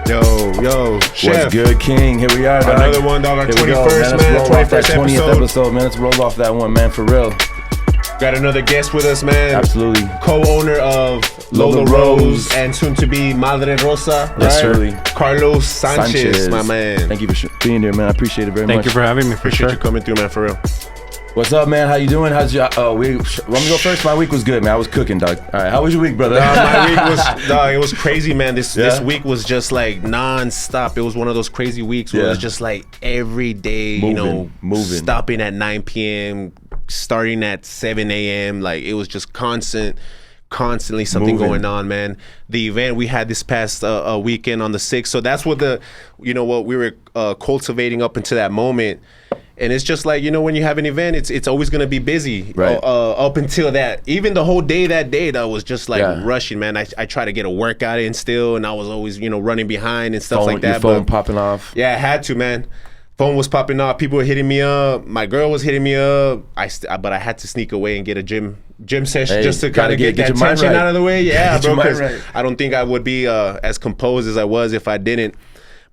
Yo, Chef. What's good, King? Here we are, dog. Another one, dog. Our 21st, man. 21st episode, man. Let's roll off that one, man, for real. Got another guest with us, man. Absolutely. Co-owner of Lola Rose and soon to be Madre Rosa. Yes, right? sir. Carlos Sanchez, my man. Thank you for being here, man. I appreciate it very much. Thank you for having me. Appreciate you coming through, man, for real. What's up, man? How you doing? How's your let me go first. My week was good, man. I was cooking, dog. All right, how was your week, brother? My week was, dog, it was crazy, man. This week was just like non-stop. It was one of those crazy weeks where it was just like every day, moving. Stopping at 9 p.m., starting at 7 a.m. Like it was just constantly something going on, man. The event we had this past weekend on the 6th, so that's what what we were cultivating up into that moment. And it's just like, when you have an event, it's always going to be busy, right? Up until that. Even the whole day that was just like rushing, man. I try to get a workout in still, and I was always, running behind and stuff like that. Your phone popping off. Yeah, I had to, man. Phone was popping off. People were hitting me up. My girl was hitting me up. But I had to sneak away and get a gym session just to kind of get that tension out of the way. Yeah, bro, because I don't think I would be as composed as I was if I didn't.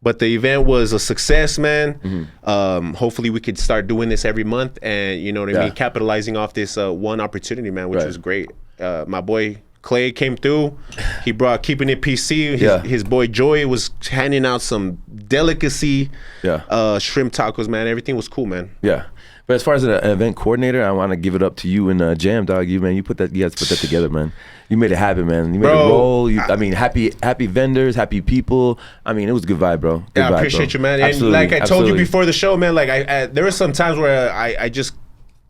But the event was a success, man. Mm-hmm. Hopefully we could start doing this every month and, you know what I mean, capitalizing off this one opportunity, man, which was great. My boy Clay came through. He brought Keeping It PC. His boy Joy was handing out some delicacy shrimp tacos, man. Everything was cool, man. Yeah. But as far as an event coordinator, I want to give it up to you and Jam, dog. You guys put that together, man. You made it happen, man. You made it roll. Happy vendors, happy people. I mean, it was a good vibe, bro. Good vibe, I appreciate you, man. Absolutely. And like I told you before the show, man, like there were some times where I just,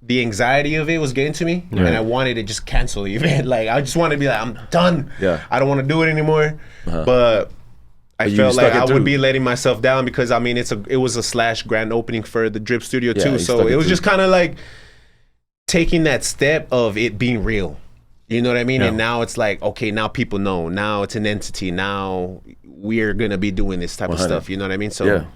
the anxiety of it was getting to me, and I wanted to just cancel the event. Like I just wanted to be like, I'm done. Yeah. I don't want to do it anymore. But I felt like I would be letting myself down because I mean it was a / grand opening for the Drip Studio too. So it was just kind of like taking that step of it being real. You know what I mean? Yeah. And now it's like, okay, now people know. Now it's an entity. Now we're gonna be doing this type 100. Of stuff. You know what I mean? So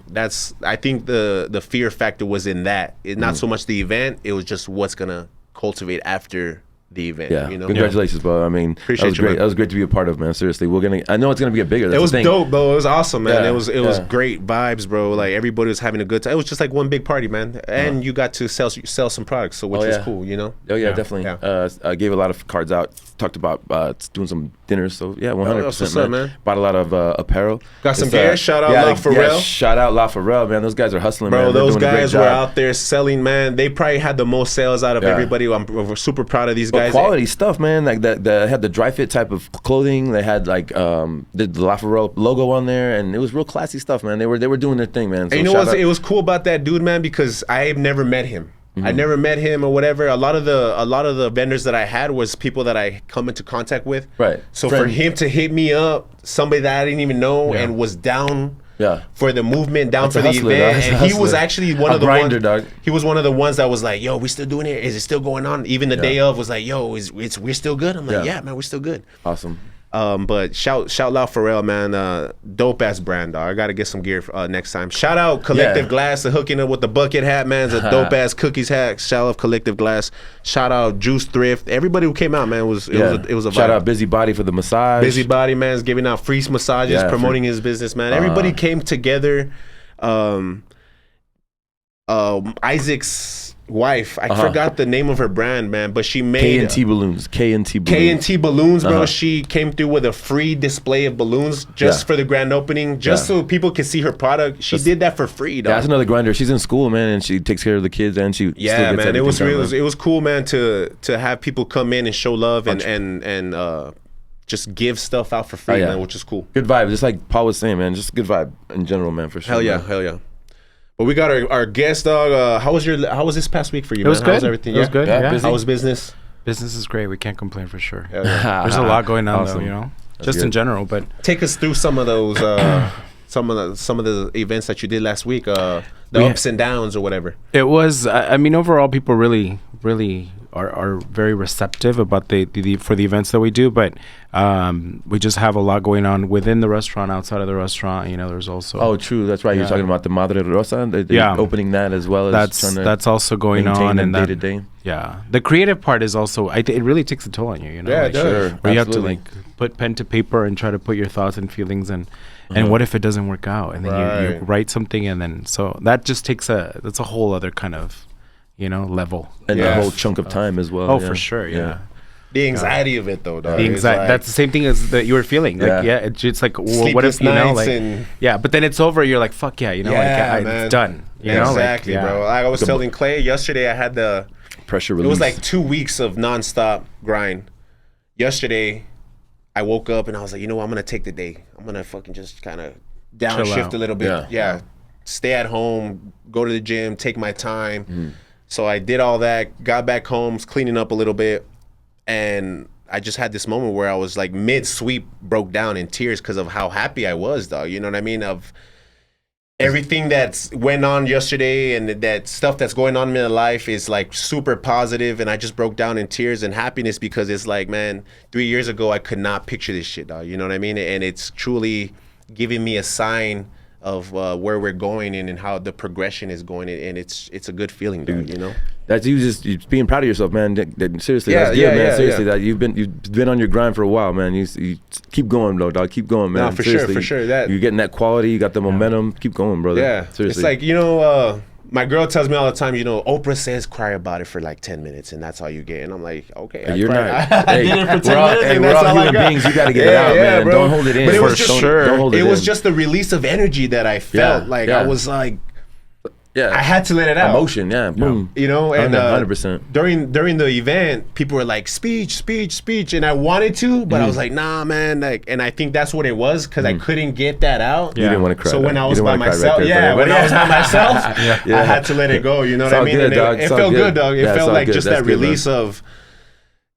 I think the fear factor was in that. Not so much the event. It was just what's gonna cultivate after the event. Yeah. Congratulations, bro. I mean, appreciate that was great. Man. That was great to be a part of, man. Seriously, I know it's gonna get bigger. That's it was dope, bro. It was awesome, man. Yeah. It was great vibes, bro. Like everybody was having a good time. It was just like one big party, man. And you got to sell some products, so which was cool, Oh yeah, definitely. Yeah. I gave a lot of cards out. Talked about doing some dinners. So 100%, man. Bought a lot of apparel. Got some gear. Shout out La Pharrell. Shout out La Pharrell, man. Those guys are hustling, bro. Man. Those guys were out there selling, man. They probably had the most sales out of everybody. I'm super proud of these guys. Quality stuff, man. Like they had the dry fit type of clothing. They had like the La Pharrell logo on there, and it was real classy stuff, man. They were doing their thing, man. So and you know what? It was cool about that dude, man, because I've never met him. I never met him or whatever. A lot of the vendors that I had was people that I come into contact with. Right. So for him to hit me up, somebody that I didn't even know and was down for the movement, down for the event, and he was actually one of the ones. He was one of the ones that was like, "Yo, we still doing it? Is it still going on?" Even the day of was like, "Yo, we're still good." I'm like, "Yeah, man, we're still good." Awesome. But shout out Pharrell, man. Dope ass brand, dog. I gotta get some gear next time. Shout out Collective Glass, the hooking up with the bucket hat, man. It's a dope ass cookies hat. Shout out Collective Glass. Shout out Juice Thrift. Everybody who came out, man, it was a vibe. Shout out Busybody for the massage. Busybody, man, is giving out free massages, promoting his business, man. Everybody came together. Isaac's wife, I forgot the name of her brand, man, but she made K&T Balloons, bro. She came through with a free display of balloons just for the grand opening, just so people could see her product. She did that for free, dog. Yeah, that's another grinder. She's in school, man, and she takes care of the kids, and she still gets man. It was cool, man, to have people come in and show love and just give stuff out for free, man, which is cool. Good vibe, just like Paul was saying, man. Just good vibe in general, man, for sure. Hell yeah. Well, we got our guest, dog. How was this past week for you, man? It was good. How was everything? It was good. Yeah. How was business? Business is great. We can't complain for sure. There's a lot going on, though, just in general. But take us through some of those, some of the events that you did last week, the ups and downs or whatever. It was. I mean, overall, people really are very receptive about the for the events that we do, but we just have a lot going on within the restaurant, outside of the restaurant. There's also true, that's right. You're talking about the Madre Rosa, opening that as well as that's also going on, and day to day. Yeah, the creative part is also it really takes a toll on you. Yeah, it does. Where you have to like put pen to paper and try to put your thoughts and feelings and what if it doesn't work out? And then you write something, and then so that just takes that's a whole other kind of, level. And a whole chunk of time as well. Oh, for sure, yeah. The anxiety of it, though, dog. The anxiety. That's the same thing as that you were feeling. Like, it's like, well, what if, but then it's over. You're like, fuck yeah, it's done. Exactly, bro. I was telling Clay yesterday, I had the pressure release. It was like 2 weeks of nonstop grind. Yesterday, I woke up and I was like, I'm going to take the day. I'm going to fucking just kind of downshift a little bit. Yeah. Stay at home, go to the gym, take my time. So I did all that, got back home, was cleaning up a little bit. And I just had this moment where I was like mid-sweep, broke down in tears because of how happy I was, dog. You know what I mean? Of everything that's went on yesterday and that stuff that's going on in my life is like super positive. And I just broke down in tears and happiness because it's like, man, 3 years ago, I could not picture this shit, dog. You know what I mean? And it's truly giving me a sign of where we're going and how the progression is going, and it's a good feeling, dude. That's you being proud of yourself, man. Seriously, that's good, man. Seriously, that you've been on your grind for a while, man. You keep going, though, dog. Keep going, man. No, for sure. That you're getting that quality. You got the momentum. Keep going, brother. Yeah, seriously. It's like my girl tells me all the time, Oprah says cry about it for like 10 minutes and that's all you get. And I'm like, okay, you're not. I did it for 10 minutes and that's all I got. Human beings. You got to get it out, man. Bro. Don't hold it in. But it was just don't hold it in. It was just the release of energy that I felt. I was like, I had to let it out. Emotion, boom. And 100%. During the event, people were like, speech, and I wanted to, but I was like, nah, man. And I think that's what it was because I couldn't get that out. You didn't want to cry. So when I was by myself, when I was by myself, I had to let it go. You know what I mean? It felt good, dog. It felt like just that release of.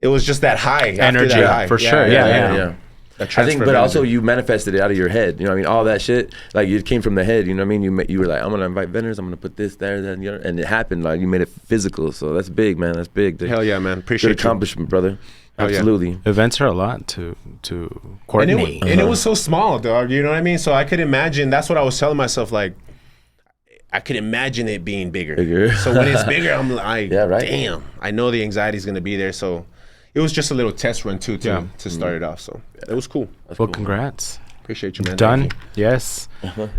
It was just that high energy, for sure. Yeah. I think, but also you manifested it out of your head. You know what I mean? All that shit, like it came from the head. You know what I mean? You were like, I'm gonna invite vendors. I'm gonna put this, there, that, and it happened. Like you made it physical. So that's big, man. That's big. Hell yeah, man. Appreciate good accomplishment, brother. Absolutely. Events are a lot to coordinate. And it was so small, dog. You know what I mean? So I could imagine. That's what I was telling myself. Like, I could imagine it being bigger. So when it's bigger, I'm like, damn. I know the anxiety is gonna be there. So. It was just a little test run too to start it off, so it was cool. Well, congrats. Appreciate you, man. Done. You. Yes.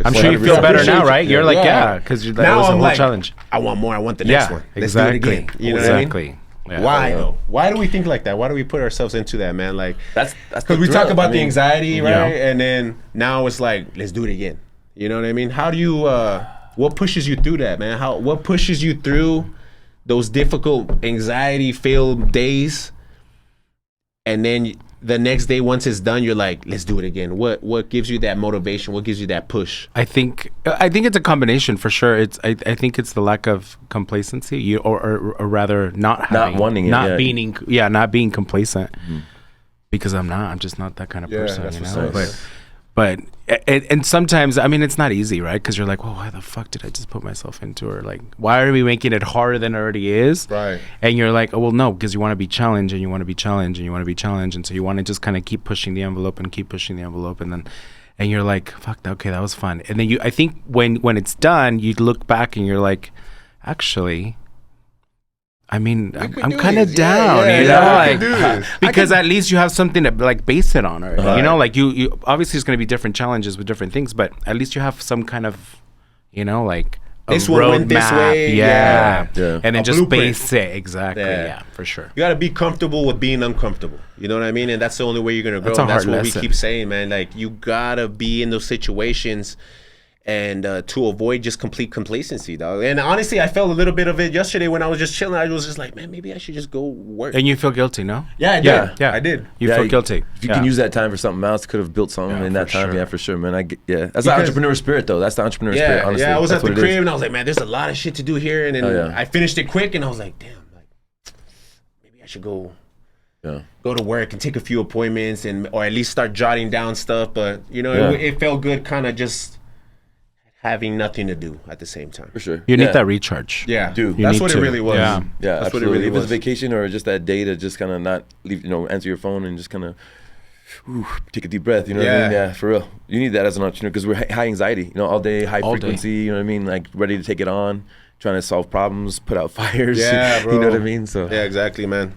I'm sure you feel better now, right? You're like, because that was a whole challenge. I want more. I want the next one. Let's do it again. You know what I mean? Yeah. Why though? Why do we think like that? Why do we put ourselves into that, man? Like that's because we talk about the anxiety, right? And then now it's like, let's do it again. You know what I mean? How do you? What pushes you through that, man? What pushes you through those difficult anxiety-filled days? And then the next day, once it's done, you're like, let's do it again. What gives you that motivation? What gives you that push? I think it's a combination for sure. I think it's the lack of complacency, or rather not wanting it, not being complacent. Because I'm just not that kind of person, you know. But and sometimes, I mean, it's not easy, right? Because you're like, well, why the fuck did I just put myself into it? Like, why are we making it harder than it already is? Right. And you're like, oh, well, no, because you want to be challenged and you want to be challenged and you want to be challenged. And so you want to just kind of keep pushing the envelope and keep pushing the envelope. And you're like, fuck, okay, that was fun. And then I think when it's done, you look back and you're like, actually, I mean, I'm kind of down, you know, because at least you have something to like base it on, you know, like you obviously there's going to be different challenges with different things, but at least you have some kind of, you know, like a this one went this way, and then just blueprint. Base it exactly, for sure. You got to be comfortable with being uncomfortable, you know what I mean, and that's the only way you're going to grow. That's what we keep saying, man. Like you gotta be in those situations. And to avoid just complete complacency, dog. And honestly, I felt a little bit of it yesterday when I was just chilling. I was just like, man, maybe I should just go work. And you feel guilty, no? Yeah, I did. I did. You feel guilty. If you can use that time for something else, could have built something in that time. Sure. Yeah, for sure, man. That's the entrepreneur spirit, though. That's the entrepreneur spirit, honestly. Yeah, I was at the crib and I was like, man, there's a lot of shit to do here. And then I finished it quick and I was like, damn, like maybe I should go to work and take a few appointments or at least start jotting down stuff. But, you know, it felt good kind of just having nothing to do at the same time. For sure. You need that recharge. Yeah, dude. That's what it really was. Yeah, that's absolutely. What it really was. If it's vacation or just that day to just kind of not leave, you know, answer your phone and just kind of take a deep breath, you know what I mean? Yeah, for real. You need that as an entrepreneur because we're high anxiety, you know, all day, high frequency, you know what I mean? Like ready to take it on, trying to solve problems, put out fires. Yeah, bro. You know what I mean? So yeah, exactly, man.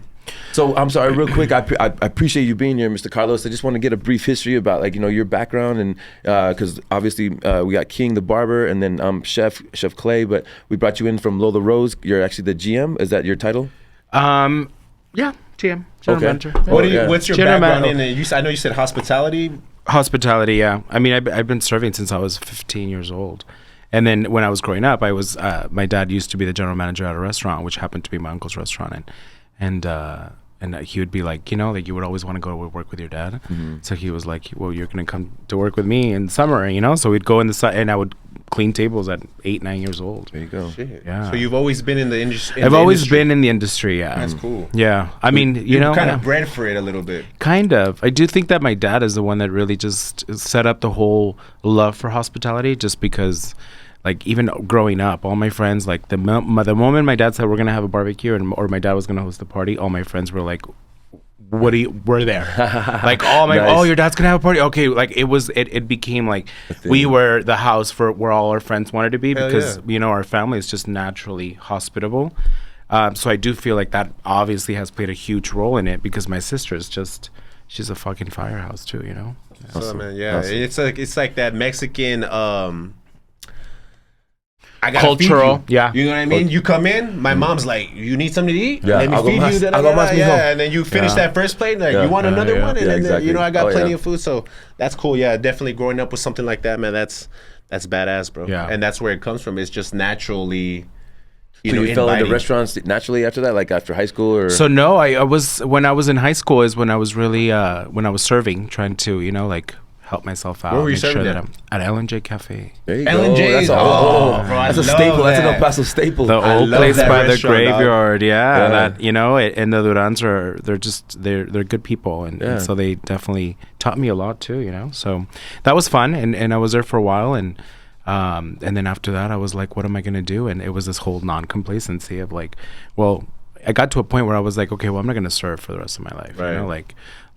So I'm sorry, real quick. I appreciate you being here, Mr. Carlos. I just want to get a brief history about like your background, and because obviously we got King the barber, and then Chef Clay, but we brought you in from Lola Rose. You're actually the GM. Is that your title? Yeah, GM. General manager. What's your background in? I know you said hospitality. Hospitality, yeah. I mean, I've been serving since I was 15 years old. And then when I was growing up, I was my dad used to be the general manager at a restaurant, which happened to be my uncle's restaurant, and he would be like, like you would always want to go to work with your dad. So he was like, well, you're gonna come to work with me in summer, So we'd go in the sun, and I would clean tables at 8-9 years old. There you go. Shit. Yeah. So you've always been in the industry. I've always been in the industry. Yeah. That's cool. Yeah. I mean, you're kind of bred for it a little bit. Kind of. I do think that my dad is the one that really just set up the whole love for hospitality, just because. Like even growing up, all my friends, like the moment my dad said we're gonna have a barbecue or my dad was gonna host a party, all my friends were like, we're there. Like all my, nice. Oh, your dad's gonna have a party. Okay, like it became like we were the house for where all our friends wanted to be because our family is just naturally hospitable. So I do feel like that obviously has played a huge role in it because my sister is she's a fucking firehouse too. Awesome. So, man, yeah, awesome. It's like that Mexican. Cultural, yeah. You know what I mean? You come in, my mom's like, you need something to eat? Yeah, let me feed you. And then you finish that first plate, like, you want another one? And then, exactly. I got plenty of food. So that's cool. Yeah, definitely growing up with something like that, man, that's badass, bro. Yeah. And that's where it comes from. It's just naturally, you fell into restaurants naturally after that, like after high school? Or? So no, I was, when I was in high school is when I was really, when I was serving, trying to, help myself out. Where were you serving at L&J Cafe. There you go. That's that's a staple. That's an El Paso staple. The old place by the graveyard. Yeah. That and the Durans they're good people, and so they definitely taught me a lot too. So that was fun, and I was there for a while, and then after that I was like, what am I gonna do? And it was this whole non-complacency of like, well, I got to a point where I was like, okay, well, I'm not gonna serve for the rest of my life. Right.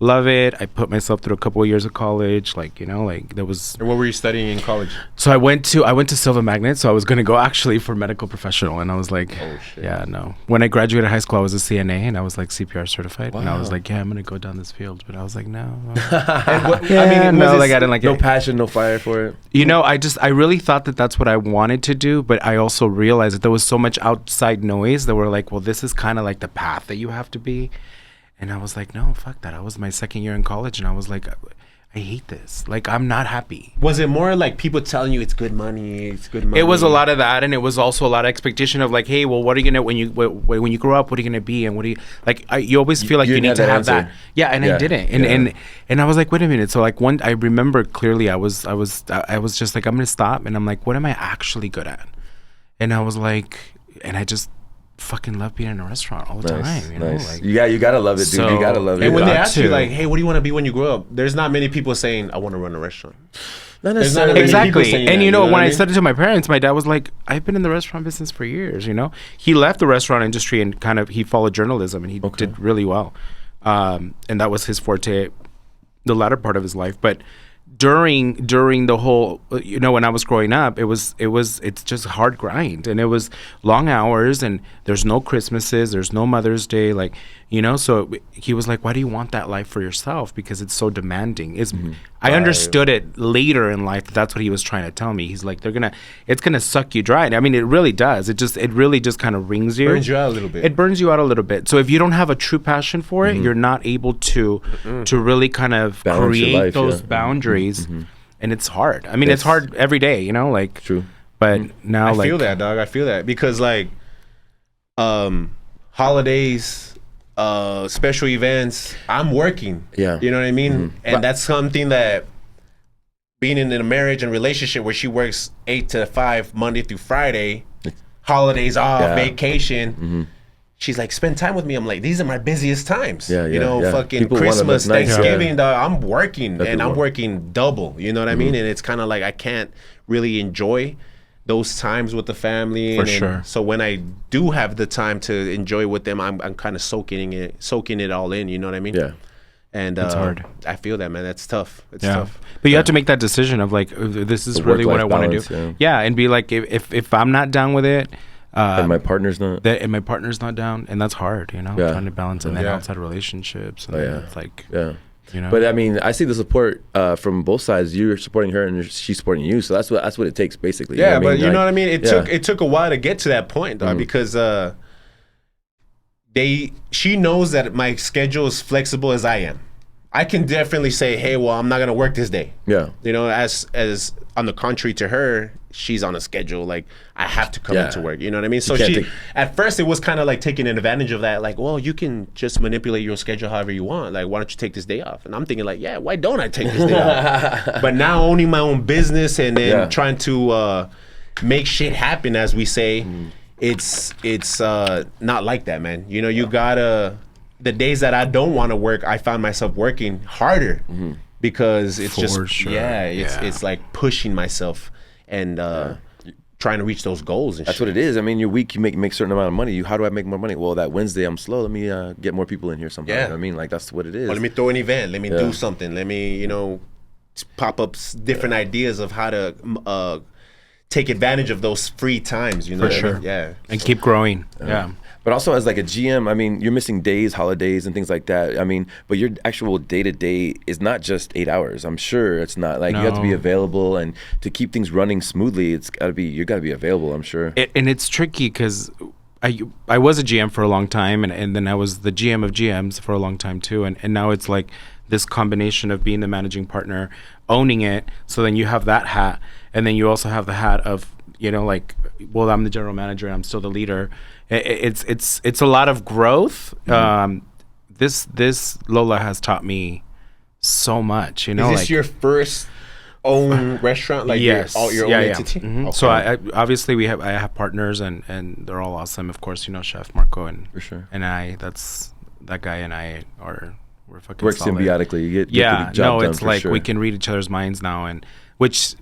Love it. I put myself through a couple of years of college. There was. And what were you studying in college? So I went to Silva Magnet. So I was going to go actually for medical professional, and I was like, oh shit. Yeah, no. When I graduated high school, I was a CNA, and I was like CPR certified, and I was like, yeah, I'm going to go down this field, but I was like, no. I didn't like it. No passion, no fire for it. I really thought that that's what I wanted to do, but I also realized that there was so much outside noise that were like, well, this is kind of like the path that you have to be. And I was like, no, fuck that. I was my second year in college, and I was like, I hate this. Like, I'm not happy. Was it more like people telling you it's good money? It was a lot of that, and it was also a lot of expectation of like, hey, well, what are you gonna when you grow up? What are you gonna be? And what do you like? You always feel like you need to have that. Yeah, and I didn't. And I was like, wait a minute. So like I remember clearly, I was just like, I'm gonna stop, and I'm like, what am I actually good at? And I was like, and I just fucking love being in a restaurant all the time. Like, you gotta love it, dude. You gotta love it. And when they ask you like, hey, what do you want to be when you grow up? There's not many people saying, I want to run a restaurant. Not necessarily. Exactly. And when I said it to my parents, my dad was like, I've been in the restaurant business for years. He left the restaurant industry and he followed journalism, and he did really well. And that was his forte, the latter part of his life. But during the whole, when I was growing up, it's just hard grind, and it was long hours, and there's no Christmases, there's no Mother's Day, so he was like, why do you want that life for yourself? Because it's so demanding. I understood it later in life. That's what he was trying to tell me. He's like, it's gonna suck you dry. I mean, it really does. It really just kind of wrings you. Burns you out a little bit. It burns you out a little bit. So if you don't have a true passion for it, you're not able to really kind of balance create those boundaries. And it's hard. I mean, it's hard every day, True. But now, I feel that, dog. I feel that because holidays, special events, I'm working. Yeah. You know what I mean? And that's something that being in a marriage and relationship where she works 8 to 5 Monday through Friday, holidays off, vacation. She's like, spend time with me. I'm like, these are my busiest times. Fucking people Christmas, Thanksgiving, dog, I'm working and I'm working double. You know what I mean? And it's kind of like I can't really enjoy those times with the family. For sure. So when I do have the time to enjoy with them, I'm kind of soaking it all in. You know what I mean? Yeah. And it's hard. I feel that, man. That's tough. It's tough. But you have to make that decision of like, this is really what I want to do. Yeah, and be like, if I'm not down with it, and my partner's not down, and that's hard, trying to balance and then outside relationships. And it's like, But I mean, I see the support from both sides. You're supporting her, and she's supporting you. So that's what it takes, basically. Yeah, but you know what I mean. It took a while to get to that point, though, because she knows that my schedule is flexible as I am. I can definitely say, hey, well, I'm not gonna work this day. Yeah. As on the contrary to her, she's on a schedule. Like, I have to come into work. You know what I mean? So at first, it was kind of like taking advantage of that. Like, well, you can just manipulate your schedule however you want. Like, why don't you take this day off? And I'm thinking like, yeah, why don't I take this day off? But now owning my own business and then trying to make shit happen, as we say, it's not like that, man. You gotta. The days that I don't want to work, I find myself working harder because it's it's like pushing myself and trying to reach those goals. And that's what it is. I mean, you're weak, you make a certain amount of money. How do I make more money? Well, that Wednesday I'm slow. Let me get more people in here somehow. You know what I mean? Like, that's what it is. Let me throw an event. Let me do something. Let me, pop up different ideas of how to take advantage of those free times. For sure. Yeah. And keep growing. Yeah. But also as like a GM, I mean, you're missing days, holidays, and things like that. I mean, but your actual day-to-day is not just 8 hours. I'm sure it's not. Like, you have to be available, and to keep things running smoothly, you got to be available, I'm sure. And it's tricky because I was a GM for a long time, and then I was the GM of GMs for a long time too. And now it's like this combination of being the managing partner, owning it. So then you have that hat, and then you also have the hat of, like, well, I'm the general manager and I'm still the leader. It's a lot of growth. This Lola has taught me so much. Is this your first own restaurant? Like your own entity? Mm-hmm. Okay. So I obviously I have partners and they're all awesome. Of course, Chef Marco and for sure. And that guy and I we're fucking work solid. symbiotically. You get the job done, it's like sure. We can read each other's minds now, and which.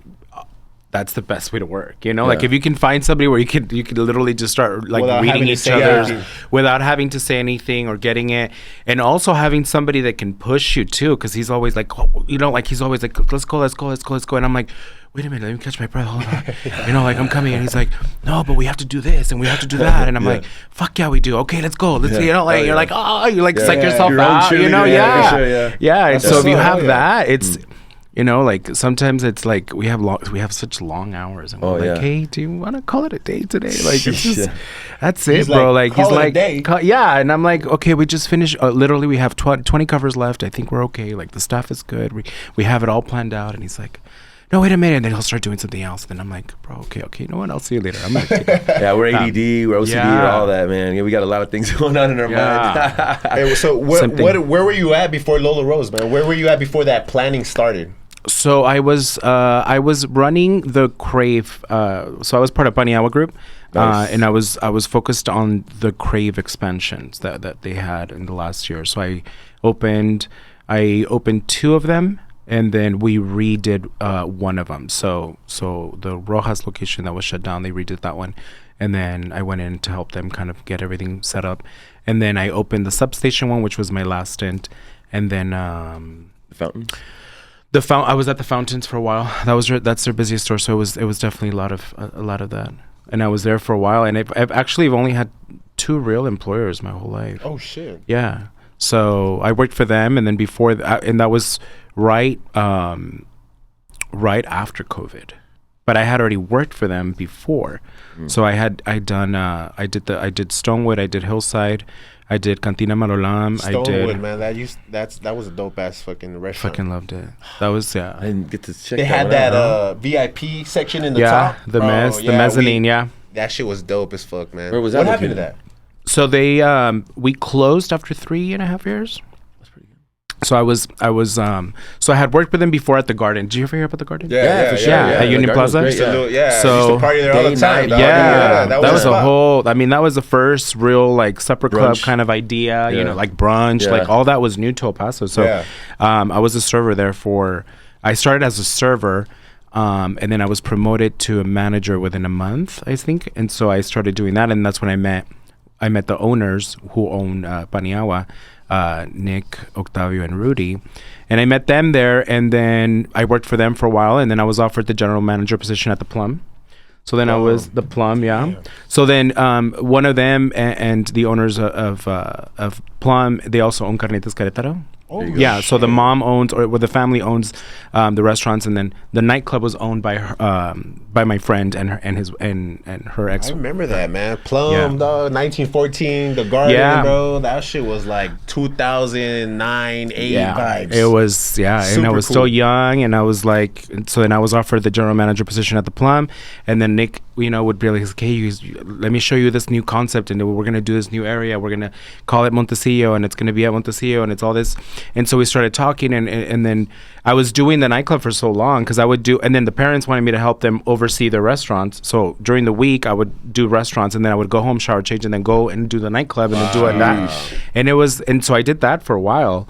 That's the best way to work, Like, if you can find somebody where you could literally just start like without reading each other's without having to say anything or getting it, and also having somebody that can push you too, because he's always like, like he's always like, let's go, and I'm like, wait a minute, let me catch my breath, hold on, like I'm coming, and he's like, no, but we have to do this and we have to do that, and I'm like, fuck yeah, we do, okay, let's go, let's like you're like, oh, you like psych yourself out, and so if you have that, it's. Like sometimes it's like we have such long hours, and we're like, hey, do you want to call it a day today? Like, it's just that's it, bro. Like he's like, and I'm like, okay, we just finished. Literally, we have 20 covers left. I think we're okay. Like the stuff is good. We have it all planned out. And he's like, no, wait a minute. And then he'll start doing something else. And then I'm like, bro, okay, you know what? I'll see you later. I'm like, we're ADD, we're OCD, all that, man. We got a lot of things going on in our mind. Hey, so where were you at before Lola Rose, man? Where were you at before that planning started? So I was running the Crave. So I was part of Paniagua Group, and I was focused on the Crave expansions that they had in the last year. So I opened 2 of them, and then we redid one of them. So the Rojas location that was shut down, they redid that one, and then I went in to help them kind of get everything set up, and then I opened the Substation one, which was my last stint, and then the Fountains. I was at the Fountains for a while. That's their busiest store, so it was definitely a lot of that. And I was there for a while, and I've only had 2 real employers my whole life. Oh shit! Yeah. So I worked for them, and then before and that was right after COVID, but I had already worked for them before. So I did Stonewood, I did Hillside. I did Cantina Marolam. Stonewood, man. That was a dope ass fucking restaurant. Fucking loved it. That was I didn't get to check. They had that VIP section in the top. The mezzanine. That shit was dope as fuck, man. Where was that? What happened to that? So we closed after 3.5 years. That's pretty good. So so I had worked with them before at the Garden. Did you ever hear about the Garden? Yeah, for sure. At Union Plaza. So I used to party there all the time. That was a whole. I mean, that was the first real like supper club kind of idea. Like brunch, like all that was new to El Paso. So, I was a server there I started as a server. And then I was promoted to a manager within a month, I think. And so I started doing that, and that's when I met the owners who own Paniagua, Nick, Octavio, and Rudy. And I met them there, and then I worked for them for a while, and then I was offered the general manager position at the Plum. So then I was the Plum, So then one of them and the owners of Plum, they also own Carnitas Querétaro. Oh, yeah. So the mom owns, or the family owns, the restaurants, and then the nightclub was owned by her, by my friend and her ex. I remember that, man. Plum, dog, 1914, the Garden, bro. That shit was like 2009, 8 vibes. It was, super and I was still young, and I was like, so then I was offered the general manager position at the Plum, and then Nick, would be like, okay, let me show you this new concept, and we're gonna do this new area. We're gonna call it Montecillo, and it's gonna be at Montecillo, and it's all this. And so we started talking, and then I was doing the nightclub for so long because I would do, and then the parents wanted me to help them oversee their restaurants. So during the week I would do restaurants, and then I would go home, shower, change, and then go and do the nightclub and then do it that. And so I did that for a while.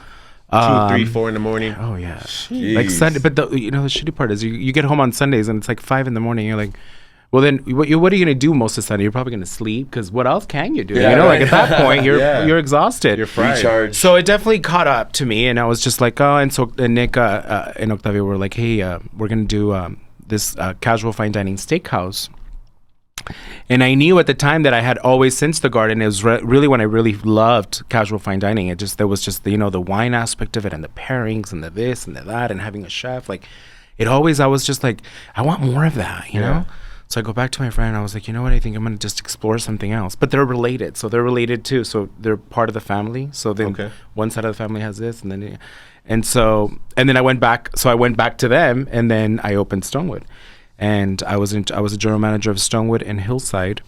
2, 3, 4 in the morning. Oh yeah, jeez. Like Sunday. But the shitty part is you get home on Sundays and it's like 5 in the morning. You're like, well, then what are you gonna do most of Sunday? You're probably gonna sleep because what else can you do? Like at that point, you're exhausted. You're fried. Recharged. So it definitely caught up to me, and I was just like, oh. And so Nick and Octavio were like, hey, we're gonna do this casual fine dining steakhouse. And I knew at the time that I had always, since the Garden, it was really when I really loved casual fine dining. There was just the wine aspect of it, and the pairings, and the this and the that, and having a chef. Like I was just like, I want more of that, you know. So I go back to my friend and I was like, you know what, I think I'm going to just explore something else. But they're related. So they're related too. So they're part of the family. So then one side of the family has this, and then I went back. So I went back to them, and then I opened Stonewood. And I was a general manager of Stonewood and Hillside,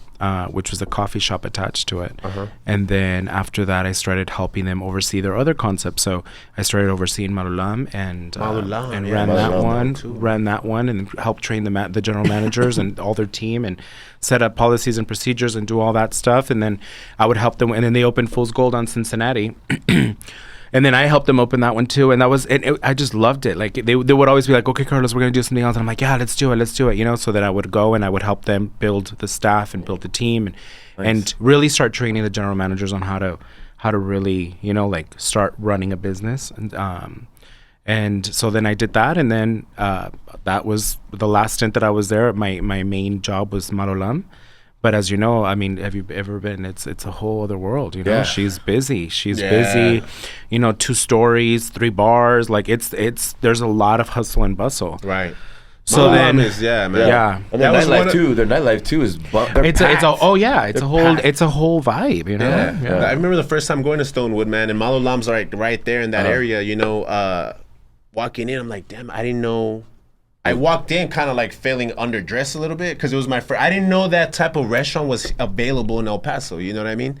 which was a coffee shop attached to it. And then after that, I started helping them oversee their other concepts. So I started overseeing Malulam and ran that one, and helped train the general managers and all their team, and set up policies and procedures and do all that stuff. And then I would help them. And then they opened Fool's Gold on Cincinnati. And then I helped them open that one too, and I just loved it. Like they would always be like, "Okay, Carlos, we're gonna do something else," and I'm like, "Yeah, let's do it." So that I would go and I would help them build the staff and build the team, and really start training the general managers on how to really start running a business. And so then I did that, and then that was the last stint that I was there. My main job was Marolam. But as you know, I mean, have you ever been? It's a whole other world, Yeah. She's busy. She's busy. 2 stories, 3 bars. Like there's a lot of hustle and bustle. Right. So then, man. Yeah. And their nightlife too. Their nightlife too is it's a whole vibe. Yeah. I remember the first time going to Stonewood, man, and Malulam's right there in that area. Walking in, I'm like, damn, I didn't know. I walked in kind of like feeling underdressed a little bit because it was my first. I didn't know that type of restaurant was available in El Paso. You know what I mean?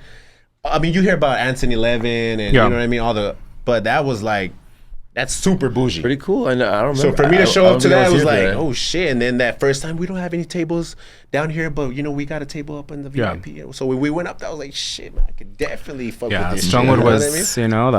I mean, you hear about Anthony Levin and you know what I mean, but that was like, that's super bougie. Pretty cool. And I don't remember. So for me to show up to that, it was like, oh shit. And then that first time, we don't have any tables down here, but we got a table up in the VIP. So when we went up, I was like, shit, man, I could definitely fuck with this. Stonewood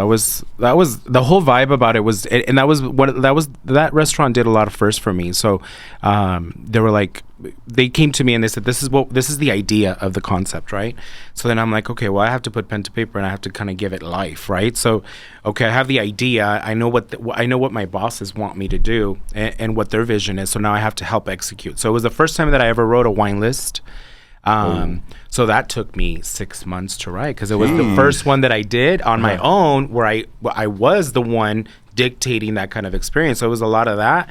was, that was the whole vibe about it was, and that restaurant did a lot of first for me. So they were like, they came to me and they said, this is the idea of the concept, right? So then I'm like, okay, well, I have to put pen to paper and I have to kind of give it life, right? So, okay, I have the idea. I know what my bosses want me to do and what their vision is. So now I have to help execute. So it was the first time that I ever wrote a wine list. So that took me 6 months to write because it was the first one that I did on my own where I was the one dictating that kind of experience. So it was a lot of that.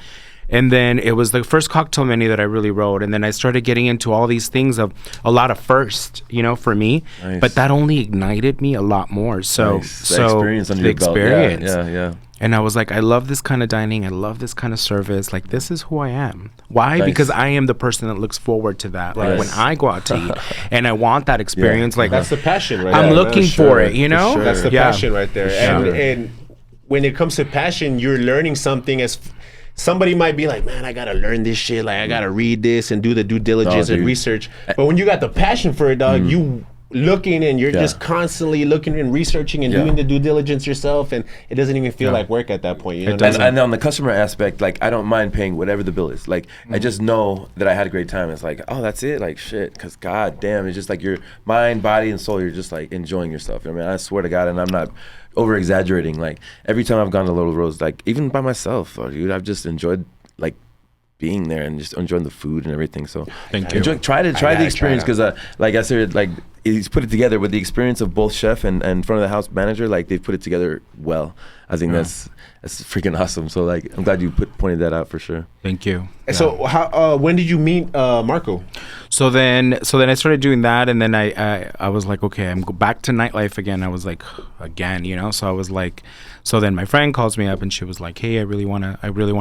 And then it was the first cocktail menu that I really wrote. And then I started getting into all these things of a lot of first, for me. Nice. But that only ignited me a lot more. So, the experience under your belt. Yeah. And I was like, I love this kind of dining. I love this kind of service. Like, this is who I am. Why? Nice. Because I am the person that looks forward to that. Like, when I go out to eat and I want that experience, like, that's the passion right I'm looking for it, Sure. That's the passion right there. And when it comes to passion, you're learning something somebody might be like, man, I gotta learn this shit. Like, I gotta read this and do the due diligence and research. But when you got the passion for it, dog, you looking and you're just constantly looking and researching and doing the due diligence yourself, and it doesn't even feel like work at that point. And on the customer aspect, like, I don't mind paying whatever the bill is. Like, I just know that I had a great time. It's like, oh, that's it. Like, shit, because god damn, it's just like your mind, body, and soul. You're just like enjoying yourself. I mean, I swear to God, and I'm not over exaggerating. Like, every time I've gone to Lola Rose, like, even by myself, dude, I've just enjoyed like being there and just enjoying the food and everything. So thank you. Try the experience, because like I said, like he's put it together with the experience of both chef and front of the house manager. Like they've put it together well. I think that's freaking awesome. So like I'm glad you pointed that out for sure. Thank you. So how when did you meet Marco? So then I started doing that, and then I was like, okay, I'm back to nightlife again. I was like, again, you know. So I was like, so then my friend calls me up, and she was like, hey, I really wanna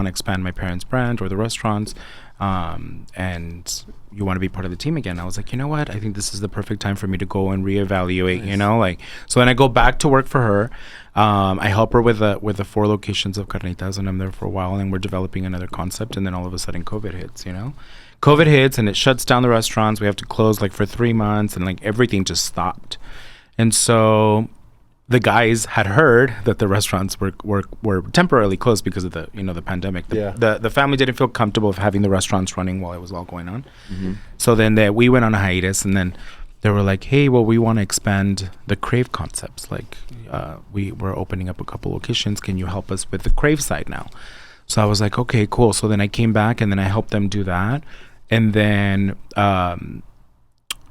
expand my parents' brand or the restaurants, and you want to be part of the team again. I was like, you know what? I think this is the perfect time for me to go and reevaluate. Nice. You know, like so. Then I go back to work for her. I help her with the 4 locations of Carnitas, and I'm there for a while, and we're developing another concept. And then all of a sudden, COVID hits. You know. COVID hits and it shuts down the restaurants. We have to close like for 3 months, and like everything just stopped. And so the guys had heard that the restaurants were temporarily closed because of the pandemic. The family didn't feel comfortable of having the restaurants running while it was all going on. Mm-hmm. So then we went on a hiatus, and then they were like, hey, well, we want to expand the Crave concepts. Like we're opening up a couple locations. Can you help us with the Crave side now? So I was like, okay, cool. So then I came back, and then I helped them do that. And then I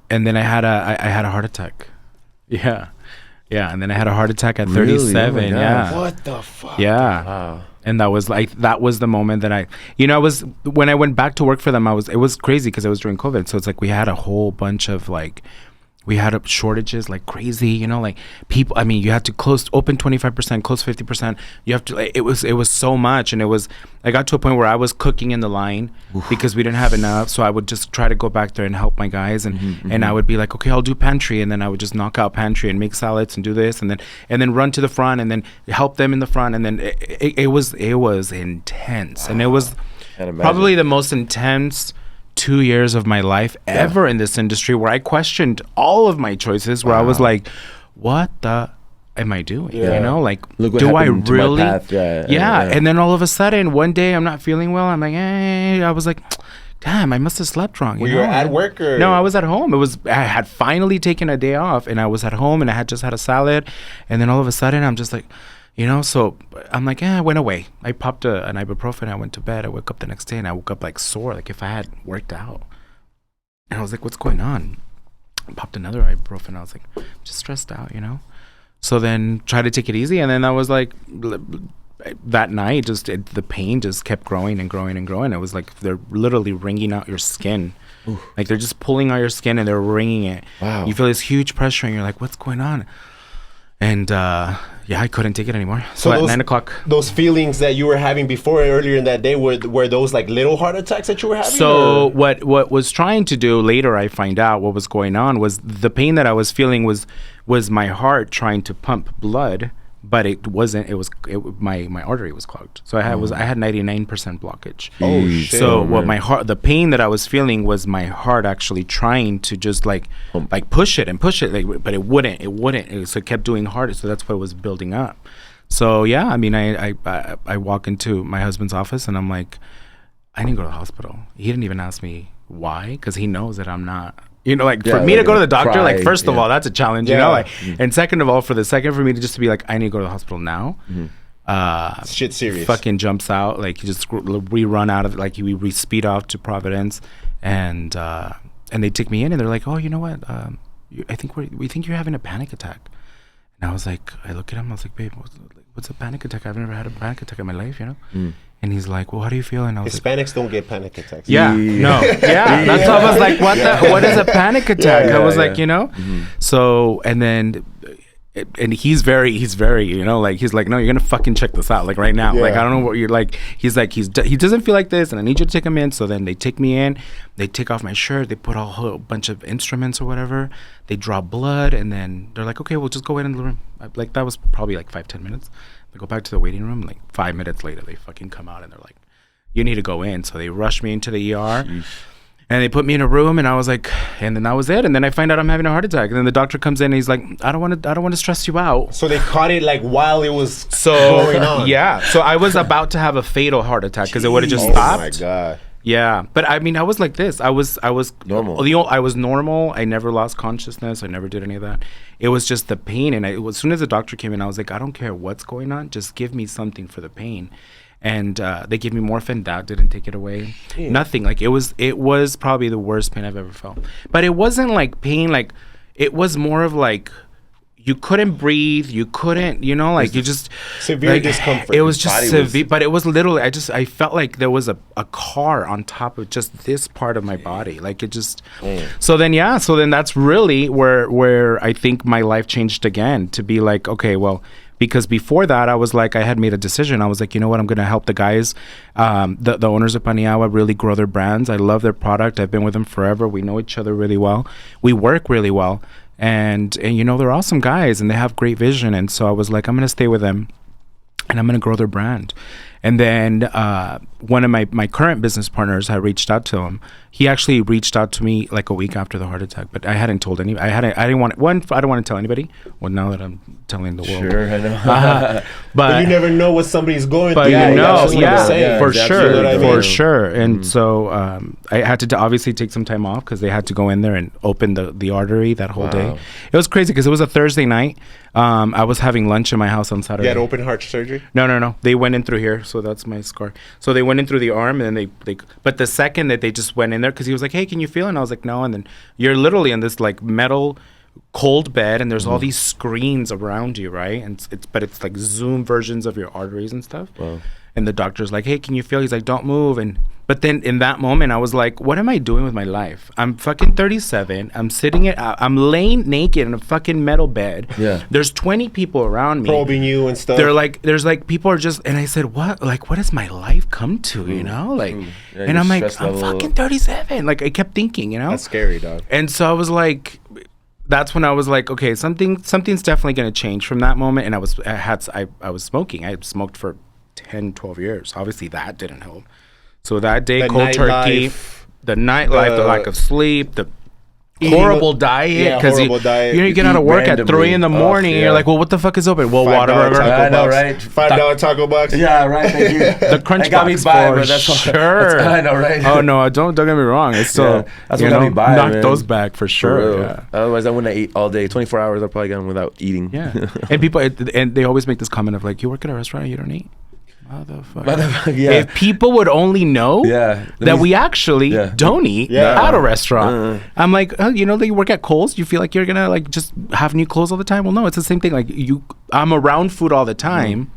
had a heart attack. Yeah. And then I had a heart attack at 37. Really? Oh yeah. What the fuck? Yeah. Wow. And that was the moment that when I went back to work for them, it was crazy because it was during COVID. So it's like we had a whole bunch of like, we had shortages like crazy, you know, like people, I mean, you had to open 25%, close 50%. You have to, it was so much. And I got to a point where I was cooking in the line because we didn't have enough. So I would just try to go back there and help my guys. And I would be like, okay, I'll do pantry. And then I would just knock out pantry and make salads and do this. And then run to the front and then help them in the front. And then it was intense. Wow. And it was probably the most intense 2 years of my life ever in this industry, where I questioned all of my choices, where I was like, what the am I doing? You know, like, do I really? And then all of a sudden, one day I'm not feeling well. I'm like, hey, I was like, damn, I must have slept wrong. Were you at work or? No, I was at home. I had finally taken a day off, and I was at home, and I had just had a salad. And then all of a sudden, I'm just like, you know, so I'm like, I went away. I popped an ibuprofen. I went to bed. I woke up the next day, and I woke up like sore, like if I had worked out. And I was like, what's going on? I popped another ibuprofen. I was like, just stressed out, you know? So then tried to take it easy. And then I was like, that night, the pain just kept growing and growing and growing. It was like they're literally wringing out your skin. Ooh. Like they're just pulling out your skin and they're wringing it. Wow. You feel this huge pressure, and you're like, what's going on? And I couldn't take it anymore. So at 9 o'clock. Those feelings that you were having before earlier in that day, were those like little heart attacks that you were having? So what was trying to do later, I find out what was going on was the pain that I was feeling was my heart trying to pump blood, but it wasn't. My artery was clogged. So I had 99% blockage. Oh shit! So the pain that I was feeling was my heart actually trying to just like push it, like, but it wouldn't. So it kept doing harder. So that's what was building up. So yeah, I mean, I walk into my husband's office and I'm like, I need to go to the hospital. He didn't even ask me why, because he knows that I'm not. You know, like for me to go to the doctor, like first of all, that's a challenge, you know, like, and second of all, for me to just be like, I need to go to the hospital now. Shit serious. Fucking jumps out, like we run out of, like we speed off to Providence, and they take me in and they're like, oh, you know what? We think you're having a panic attack. And I was like, I look at him, I was like, babe, what's a panic attack? I've never had a panic attack in my life, you know? And he's like, well, how do you feel? And I was Hispanics don't get panic attacks. No. That's why I was like, what is a panic attack? I was like, you know? So, and then, and he's very, you know, like, he's like, no, you're going to fucking check this out, like right now. Like, I don't know what you're like. He's like, he doesn't feel like this, and I need you to take him in. So then they take me in, they take off my shirt, they put a whole bunch of instruments or whatever. They draw blood, and then they're like, okay, we'll just go in the room. Like, that was probably like 5-10 minutes. I go back to the waiting room, like 5 minutes later, they fucking come out and they're like, you need to go in. So they rushed me into the ER. Sheesh. And they put me in a room, and I was like, and then that was it. And then I find out I'm having a heart attack. And then the doctor comes in and he's like, I don't want to stress you out. So they caught it like while it was going on. Yeah. So I was about to have a fatal heart attack because it would have just stopped. Oh my God. Yeah. But I mean, I was like this. I was normal. I was normal. I never lost consciousness. I never did any of that. It was just the pain. And as soon as the doctor came in, I was like, I don't care what's going on. Just give me something for the pain. And they gave me morphine. That didn't take it away. Nothing. Like it was probably the worst pain I've ever felt. But it wasn't like pain. Like it was more of like you couldn't breathe. You couldn't, you know, like you just severe discomfort. It was just severe, but it was literally. I felt like there was a car on top of just this part of my body. Like it just. So then that's really where I think my life changed again, to be like, okay, well. Because before that, I was like, I had made a decision. I was like, you know what? I'm going to help the guys, the owners of Paniagua, really grow their brands. I love their product. I've been with them forever. We know each other really well. We work really well. And you know, they're awesome guys and they have great vision. And so I was like, I'm going to stay with them and I'm going to grow their brand. And then one of my current business partners had reached out to him. He actually reached out to me like a week after the heart attack, but I hadn't told anybody. I didn't want I don't want to tell anybody. Well, now that I'm telling the world. Sure, I know. But you never know what somebody's going through. But you know, for sure. Sure. And so I had to obviously take some time off because they had to go in there and open the artery that whole day. It was crazy because it was a Thursday night. I was having lunch in my house on Saturday. You had open heart surgery? No. They went in through here, so that's my scar. So they went in through the arm, and then they but the second that they just went in there, because he was like, hey, can you feel it? And I was like, no. And then you're literally in this like metal cold bed, and there's all these screens around you, right? And it's like Zoom versions of your arteries and stuff. Wow. And the doctor's like, hey, can you feel? He's like, don't move. But then in that moment, I was like, what am I doing with my life? I'm fucking 37. I'm laying naked in a fucking metal bed. Yeah. There's 20 people around me. Probing you and stuff. There's like, people are just, and I said, what? Like, what has my life come to, you know? Like, and I'm like, I'm fucking 37. Like, I kept thinking, you know? That's scary, dog. And so I was like, that's when I was like, okay, something's definitely going to change from that moment. And I was smoking. I had smoked for 10, 12 years. Obviously, that didn't help. So that day, cold turkey, the nightlife, the lack of sleep, the horrible diet. Because you get out of work at 3 in the morning, and you're like, well, what the fuck is open? Well, Whataburger. I know, right? $5 taco box. Yeah, right. Thank you. The crunch got me box by, for but that's sure. I know, right? Oh no, don't get me wrong. It's still that's what got me by. Knock those back for sure. Yeah. Otherwise, I wouldn't eat all day. 24 hours, I'll probably gone without eating. Yeah. And people, and they always make this comment of like, you work at a restaurant and you don't eat. Motherfucker. Yeah. If people would only know that we actually don't eat at a restaurant. I'm like, oh, you know that you work at Kohl's, you feel like you're gonna like just have new clothes all the time? Well, no, it's the same thing. Like I'm around food all the time,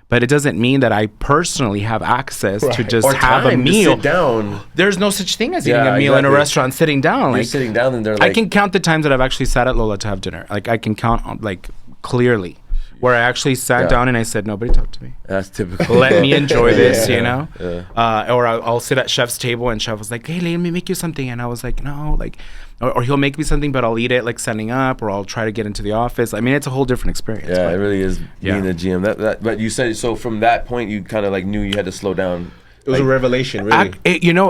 but it doesn't mean that I personally have access to just have a meal. To sit down. There's no such thing as eating a meal in a restaurant, sitting down. You're like sitting down and they're like, I can count the times that I've actually sat at Lola to have dinner. Like I can count on, like clearly. Where I actually sat down and I said, nobody talk to me. That's typical. Let me enjoy this, you know? Yeah. Or I'll sit at chef's table and chef was like, hey, let me make you something. And I was like, no, like, or he'll make me something, but I'll eat it like setting up, or I'll try to get into the office. I mean, it's a whole different experience. Yeah, it really is being in the gym. But you said, so from that point, you kind of like knew you had to slow down. It was a revelation, really.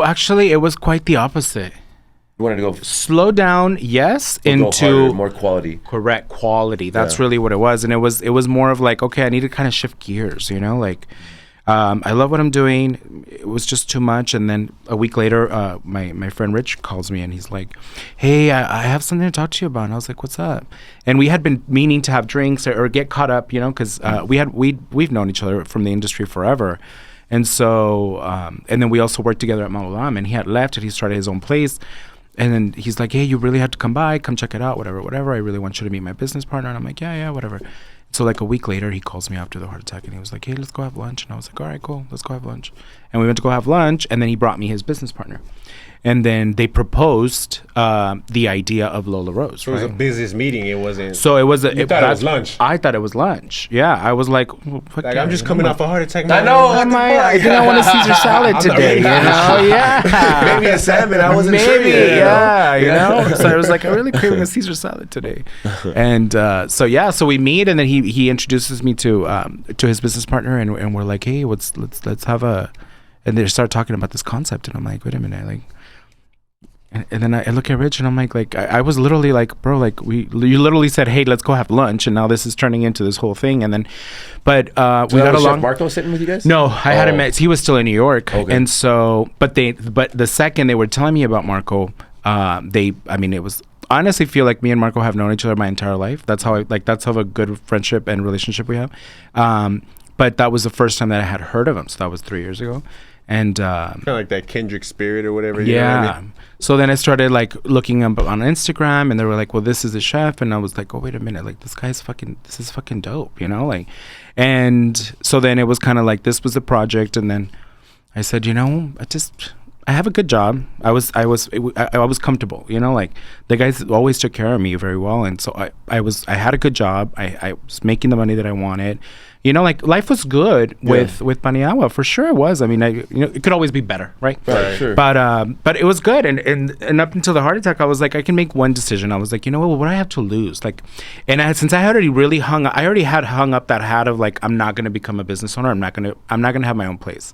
Actually, it was quite the opposite. You wanted to go slow down, yes, into harder, more quality. Correct, quality. That's really what it was, and it was more of like, okay, I need to kind of shift gears, you know, like I love what I'm doing. It was just too much, and then a week later, my friend Rich calls me and he's like, hey, I have something to talk to you about. And I was like, what's up? And we had been meaning to have drinks or get caught up, you know, because we've known each other from the industry forever. And so, and then we also worked together at Maulam, and he had left and he started his own place. And then he's like, hey, you really have to come by, come check it out, whatever. I really want you to meet my business partner. And I'm like, yeah, whatever. So like a week later, he calls me after the heart attack and he was like, hey, let's go have lunch. And I was like, all right, cool, let's go have lunch. And we went to go have lunch, and then he brought me his business partner. And then they proposed the idea of Lola Rose. So it was a business meeting. It wasn't. So it was. You thought it was lunch. I thought it was lunch. Yeah, I was like, I'm just coming off a heart attack. I know. I didn't want a Caesar salad today. You know? Yeah. Maybe a salmon. I wasn't sure. Yeah. You know. So I was like, I'm really craving a Caesar salad today. And so we meet, and then he introduces me to his business partner, and we're like, hey, let's have a. And they start talking about this concept, and I'm like, wait a minute, like. And then I look at Rich and I'm like I was literally like, bro, like you literally said, hey, let's go have lunch, and now this is turning into this whole thing. And then, but we got along. Marco sitting with you guys? No, I hadn't met. He was still in New York, okay. And so, but the second they were telling me about Marco, it was. I honestly feel like me and Marco have known each other my entire life. That's how that's how a good friendship and relationship we have. but that was the first time that I had heard of him. So that was 3 years ago. And kind of like that Kendrick spirit or whatever. Yeah. You know what I mean? So then I started like looking up on Instagram, and they were like, well, this is a chef. And I was like, oh, wait a minute. Like, this is fucking dope, you know? Like, and so then it was kind of like, this was the project. And then I said, you know, I have a good job. I was comfortable, you know, like the guys always took care of me very well. And so I had a good job. I was making the money that I wanted, you know, like life was good with Paniagua, for sure it was. I mean, it could always be better. Right. Sure. But it was good. And up until the heart attack, I was like, I can make one decision. I was like, you know what do I have to lose? Like, and since I had already hung up that hat of like, I'm not going to become a business owner. I'm not going to have my own place.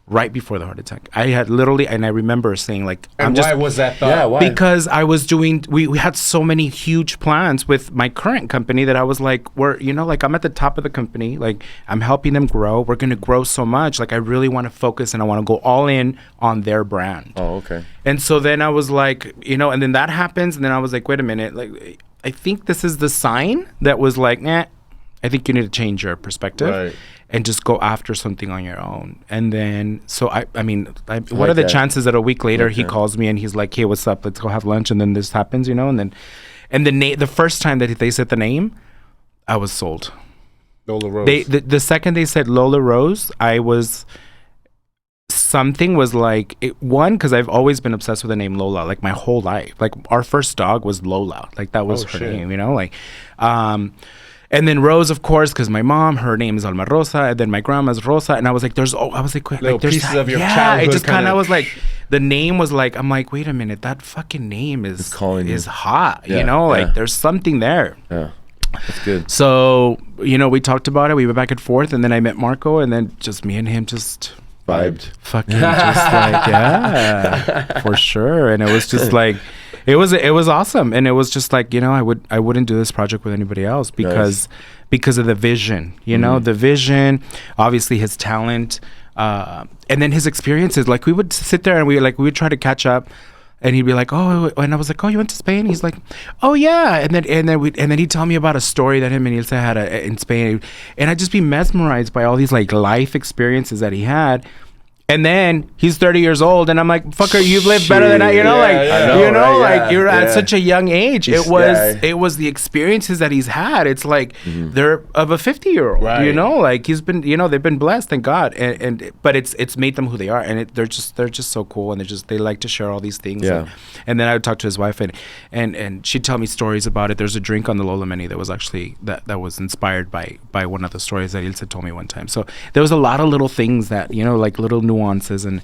Right before the heart attack, I had literally, and I remember saying like, why was that thought? Yeah, why? Because I was doing, we had so many huge plans with my current company that I was like, I'm at the top of the company, like I'm helping them grow. We're going to grow so much. Like I really want to focus and I want to go all in on their brand. Oh, okay. And so then I was like, and then that happens. And then I was like, wait a minute. Like, I think this is the sign that was like, I think you need to change your perspective. Right. And just go after something on your own. And then, so what are the chances that a week later he calls me and he's like, hey, what's up? Let's go have lunch. And then this happens, and the first time that they said the name, I was sold. Lola Rose. The second they said Lola Rose, something was like, because I've always been obsessed with the name Lola, like my whole life. Like our first dog was Lola. Like that was her name, and then Rose, of course, because my mom, her name is Alma Rosa, and then my grandma's Rosa, and I was like, there's pieces of your childhood. It just kind of was like, the name was like, I'm like, wait a minute, that fucking name is hot, there's something there. Yeah, that's good. So, we talked about it, we went back and forth, and then I met Marco, and then just me and him just vibed. Fucking just like, yeah, for sure. And it was just like, it was awesome. And it was just like, I wouldn't do this project with anybody else because of the vision, the vision, obviously his talent, and then his experiences. Like we would sit there and we would try to catch up. And he'd be like, oh, and I was like, oh, you went to Spain? He's like, oh yeah. And then he'd tell me about a story that him and Ilse had in Spain, and I'd just be mesmerized by all these like life experiences that he had. And then he's 30 years old, and I'm like, fucker, you've lived better than I, you're at such a young age. It was the experiences that he's had. It's like they're of a 50-year-old, like he's been, they've been blessed, thank God. But it's made them who they are, and they're just so cool, and they like to share all these things. Yeah. And then I would talk to his wife, and she'd tell me stories about it. There's a drink on the Lola menu that was actually that was inspired by one of the stories that Ilse told me one time. So there was a lot of little things that like little nuances, and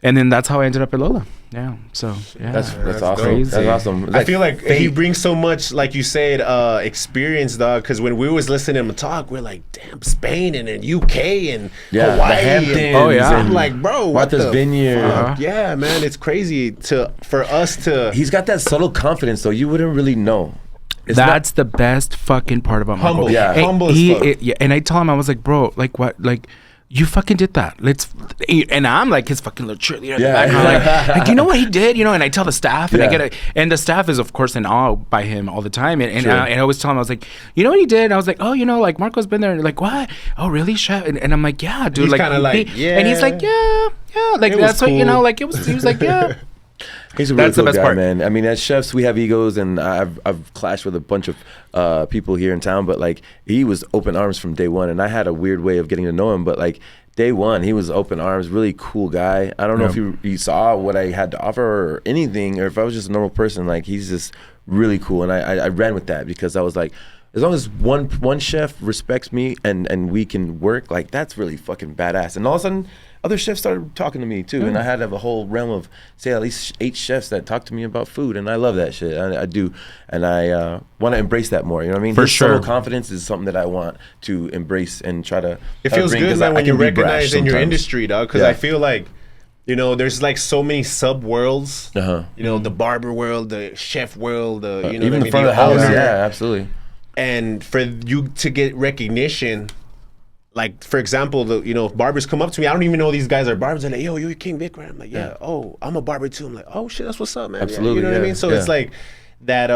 then that's how I ended up at Lola. Yeah. So yeah, that's awesome. Crazy. That's awesome. I feel like he brings so much, like you said, experience, dog. Because when we was listening to him talk, we're like, damn, Spain and then UK and Hawaii. The Hamptons. Oh yeah. I'm like, bro, Martha's Vineyard. Yeah, man, it's crazy for us to. He's got that subtle confidence, though. You wouldn't really know. That's the best fucking part about Marco. Humble. Yeah. Humble as fuck. And I tell him, I was like, bro, like what, like. You fucking did that. And I'm like his fucking little cheerleader. Yeah. Like, you know what he did? And I tell the staff, and Yeah. and the staff is of course in awe by him all the time. And I always tell him, I was like, you know what he did? And I was like, oh, like Marco's been there. And like, what? Oh, really, chef? And I'm like, yeah, dude. He's like, kind of like, yeah. And he's like, yeah. Like that's cool. what like it was. He was like, yeah. He's a really That's the cool best guy, part. man. I mean, as chefs, we have egos, and I've clashed with a bunch of people here in town. But like, he was open arms from day one, and I had a weird way of getting to know him. But like, day one, he was open arms, really cool guy. I don't know if you saw what I had to offer or anything, or if I was just a normal person. Like, he's just really cool, and I ran with that because I was like, as long as one chef respects me and we can work, like that's really fucking badass. And all of a sudden, other chefs started talking to me too, and I had to have a whole realm of, say, at least 8 chefs that talk to me about food, and I love that shit. I do, and I want to embrace that more. You know what I mean? For His sure. subtle confidence is something that I want to embrace and try to. It feels bring, good, man, when you're recognized in your sometimes. industry, dog. Because I feel like, there's like so many sub worlds. The barber world, the chef world, even the front of the house. Yeah, absolutely. And for you to get recognition. Like, for example, barbers come up to me. I don't even know these guys are barbers. They're like, yo, you're King Vic, right? I'm like, yeah. Oh, I'm a barber too. I'm like, oh, shit, that's what's up, man. Absolutely, You know what I mean? So it's like, that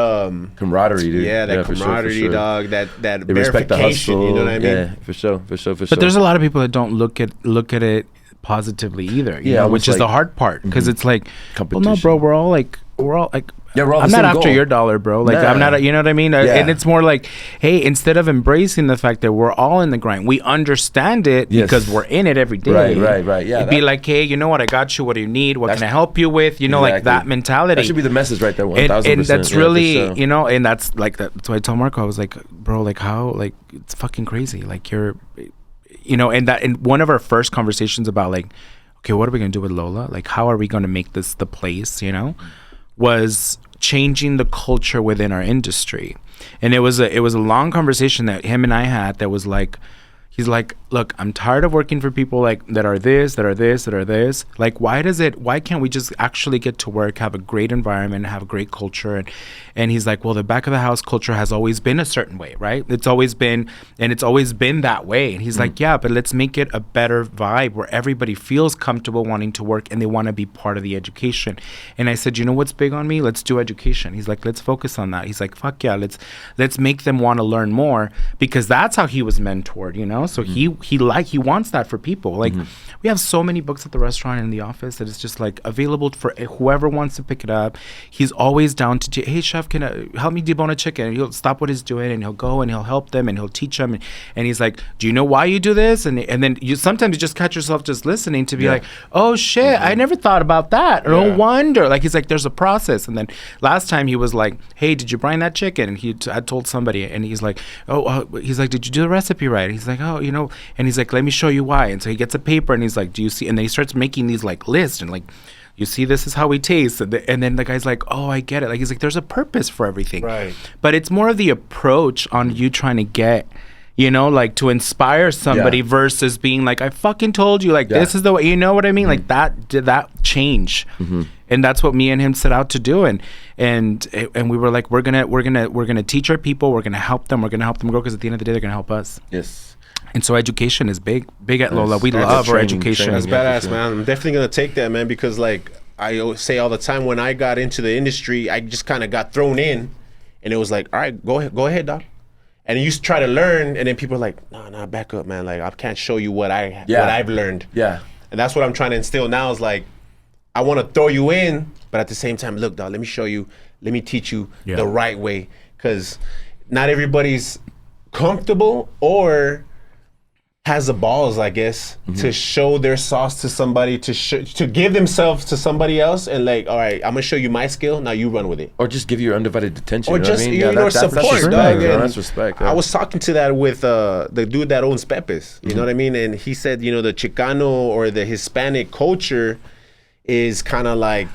camaraderie, dude. Yeah, that camaraderie, for sure. Dog. That they respect the hustle. You know what I mean? Yeah, for sure. But there's a lot of people that don't look at it positively either. You know, which is the hard part, because it's like, well, no, bro, we're all like. Yeah, we're all I'm the not same after goal. your dollar, bro. Like, I'm not, you know what I mean? And it's more like, hey, instead of embracing the fact that we're all in the grind, we understand it because we're in it every day. Right. Yeah. It'd be like, hey, you know what? I got you. What do you need? What can I help you with? You know, like that mentality. That should be the message right there. 1,000%. And that's really, you know, and that's like that. So I told Marco, I was like, bro, like how, like it's fucking crazy. Like you're, you know, and that in one of our first conversations about like, okay, what are we gonna do with Lola? Like, how are we gonna make this the place? You know, was changing the culture within our industry. And it was a long conversation that him and I had that was like, he's like, look, I'm tired of working for people like that are this. Like, why can't we just actually get to work, have a great environment, have a great culture? And he's like, well, the back of the house culture has always been a certain way, right? It's always been that way. And he's like, yeah, but let's make it a better vibe where everybody feels comfortable wanting to work and they want to be part of the education. And I said, you know what's big on me? Let's do education. He's like, let's focus on that. He's like, fuck yeah, let's make them want to learn more, because that's how he was mentored, you know? So he wants that for people. Like we have so many books at the restaurant and in the office that it's just like available for whoever wants to pick it up. He's always down to, hey chef, can I help me debone a chicken? And he'll stop what he's doing and he'll go and he'll help them and he'll teach them. And he's like, do you know why you do this? And then you sometimes you just catch yourself just listening to be like, oh shit, I never thought about that. No wonder. Like he's like, there's a process. And then last time he was like, hey, did you brine that chicken? And I told somebody, and he's like, he's like, did you do the recipe right? He's like, oh, you know, and he's like, let me show you why. And so he gets a paper and he's like, do you see? And then he starts making these like lists and like, you see, this is how we taste. And then the guy's like, oh, I get it. Like, he's like, there's a purpose for everything. Right. But it's more of the approach on you trying to get, you know, like to inspire somebody versus being like, I fucking told you, like, this is the way, you know what I mean? Like that change. And that's what me and him set out to do. And we were like, we're gonna teach our people, we're gonna help them grow, because at the end of the day, they're gonna help us. Yes. And so education is big at Lola. We love our education. That's badass, man. I'm definitely gonna take that, man, because like I say all the time, when I got into the industry, I just kind of got thrown in, and it was like, all right, go ahead, dog. And you used to try to learn, and then people are like, nah, back up, man. Like I can't show you what I've learned. Yeah. And that's what I'm trying to instill now. Is like, I want to throw you in, but at the same time, look, dog, let me show you, let me teach you the right way, because not everybody's comfortable or has the balls, I guess, to show their sauce to somebody, to give themselves to somebody else, and like, all right, I'm gonna show you my skill, now you run with it, or just give you your undivided attention, or just support, dog. That's respect. I was talking to that with the dude that owns Pepe's, you know what I mean, and he said, you know, the Chicano or the Hispanic culture is kind of like,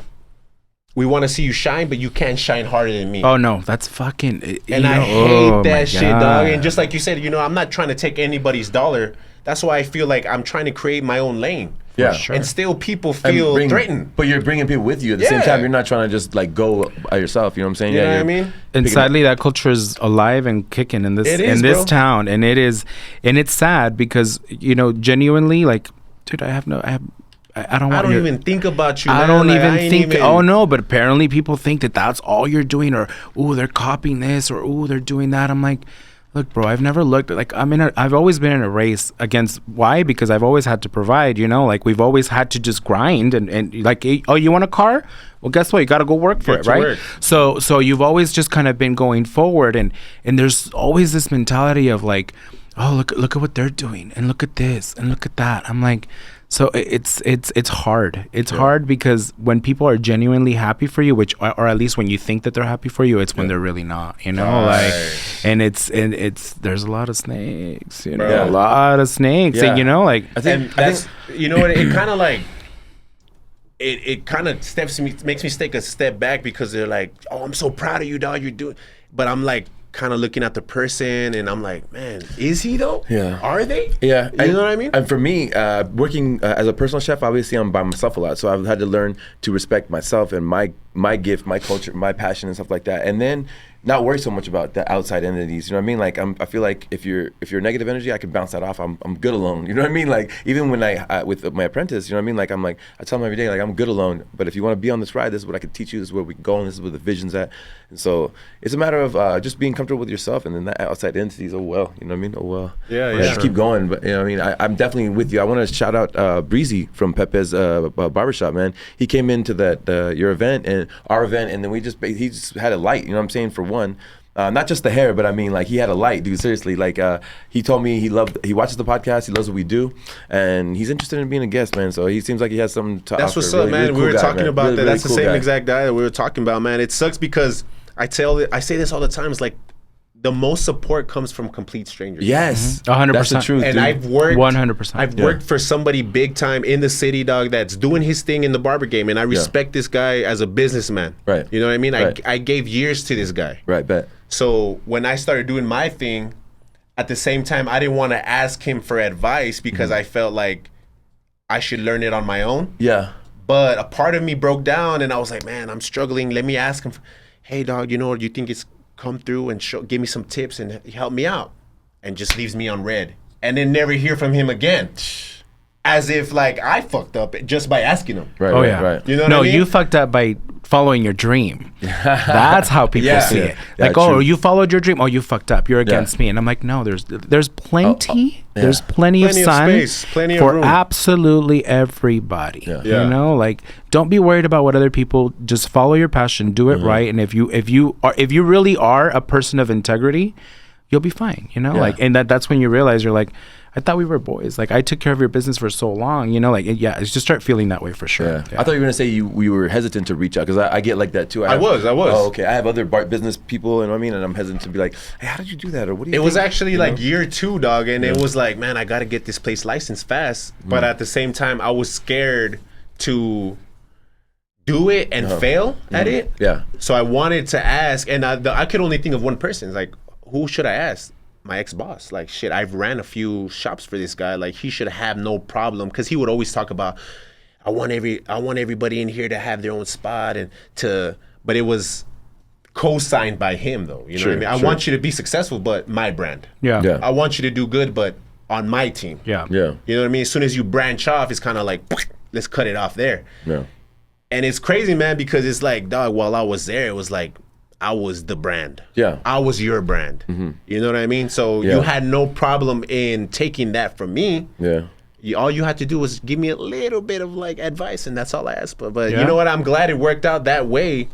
we want to see you shine, but you can't shine harder than me. Oh no, that's fucking. And I hate that shit, dog. And just like you said, you know, I'm not trying to take anybody's dollar. That's why I feel like I'm trying to create my own lane. Yeah, sure. And still people feel threatened. But you're bringing people with you at the same time. You're not trying to just like go by yourself. You know what I'm saying? You know what I mean? And sadly, that culture is alive and kicking in this town, and it's sad because, you know, genuinely, like, dude, I don't even think about you, man. I don't even think. Oh no, but apparently people think that that's all you're doing, or ooh, they're copying this, or ooh, they're doing that. I'm like, look, bro, I've never looked like I've always been in a race against. Why? Because I've always had to provide. You know, like we've always had to just grind and like, oh, you want a car? Well, guess what? You got to go work for it, right? So you've always just kind of been going forward, and there's always this mentality of like, oh, look at what they're doing, and look at this, and look at that. I'm like. So it's hard. It's hard because when people are genuinely happy for you, or at least when you think that they're happy for you, it's when they're really not, you know, like, and it's there's a lot of snakes, you know, a lot of snakes, and you know, like, I think you know what, it kind of like, it kind of makes me take a step back, because they're like, oh, I'm so proud of you, dog, you're doing, but I'm like, kind of looking at the person, and I'm like, man, is he though? Yeah. Are they? Yeah. You know what I mean? And for me, working as a personal chef, obviously I'm by myself a lot, so I've had to learn to respect myself and my gift, my culture, my passion, and stuff like that. And then not worry so much about the outside entities. You know what I mean? Like I feel like if you're negative energy, I can bounce that off. I'm good alone. You know what I mean? Like even when I with my apprentice, you know what I mean? Like I tell him every day, like I'm good alone. But if you want to be on this ride, this is what I can teach you. This is where we can go, and this is where the vision's at. And so it's a matter of just being comfortable with yourself, and then that outside entities. Oh well, you know what I mean? Oh well. Yeah. Just keep going. But you know what I mean? I'm definitely with you. I want to shout out Breezy from Pepe's barbershop, man. He came into that your event and our event, and then he just had a light. You know what I'm saying? For one. Not just the hair, but I mean, like he had a light, dude. Seriously, like he told me he watches the podcast, he loves what we do, and he's interested in being a guest, man. So he seems like he has something to offer. That's what's up, man. We were talking about that. That's the same exact guy that we were talking about, man. It sucks because I say this all the time. It's like the most support comes from complete strangers. Yes, 100%. That's the truth. And dude. I've worked 100%. I've worked for somebody big time in the city, dog, that's doing his thing in the barber game, and I respect this guy as a businessman. Right. You know what I mean? Right. I gave years to this guy. Right. Bet. So when I started doing my thing, at the same time, I didn't want to ask him for advice because I felt like I should learn it on my own. Yeah. But a part of me broke down, and I was like, man, I'm struggling. Let me ask him, hey, dog, you know, do you think it's come through and give me some tips and help me out? And just leaves me on red. And then never hear from him again. As if like I fucked up just by asking him. Right. Oh, yeah. Right. You know what I mean? You fucked up by following your dream. That's how people see it. Like, true. you followed your dream. Oh, you fucked up. You're against me. And I'm like, no, there's plenty. There's plenty of sun, space, plenty for of room. absolutely everybody. Yeah. You know, like don't be worried about what other people. Just follow your passion. Do it right. And if you really are a person of integrity, you'll be fine. You know, like, and that's when you realize you're like, I thought we were boys. Like I took care of your business for so long, you know, like, it's just start feeling that way for sure. Yeah. I thought you were going to say we were hesitant to reach out because I get like that too. I was. Oh, okay. I have other business people, you know what I mean? And I'm hesitant to be like, hey, how did you do that? Or what do you think? It was actually like know? year 2, dog. And it was like, man, I got to get this place licensed fast. But at the same time, I was scared to do it and fail at it. Yeah. So I wanted to ask, and I could only think of one person. It's like, who should I ask? My ex-boss. Like, shit, I've ran a few shops for this guy. Like, he should have no problem, because he would always talk about, I want everybody in here to have their own spot, but it was co-signed by him, though. You know what I mean? I want you to be successful, but my brand. Yeah. I want you to do good, but on my team. Yeah. You know what I mean? As soon as you branch off, it's kind of like, let's cut it off there. Yeah. And it's crazy, man, because it's like, dog, while I was there, it was like, I was the brand. Yeah. I was your brand. You know what I mean? So you had no problem in taking that from me. Yeah. All you had to do was give me a little bit of like advice, and that's all I asked for. But you know what? I'm glad it worked out that way,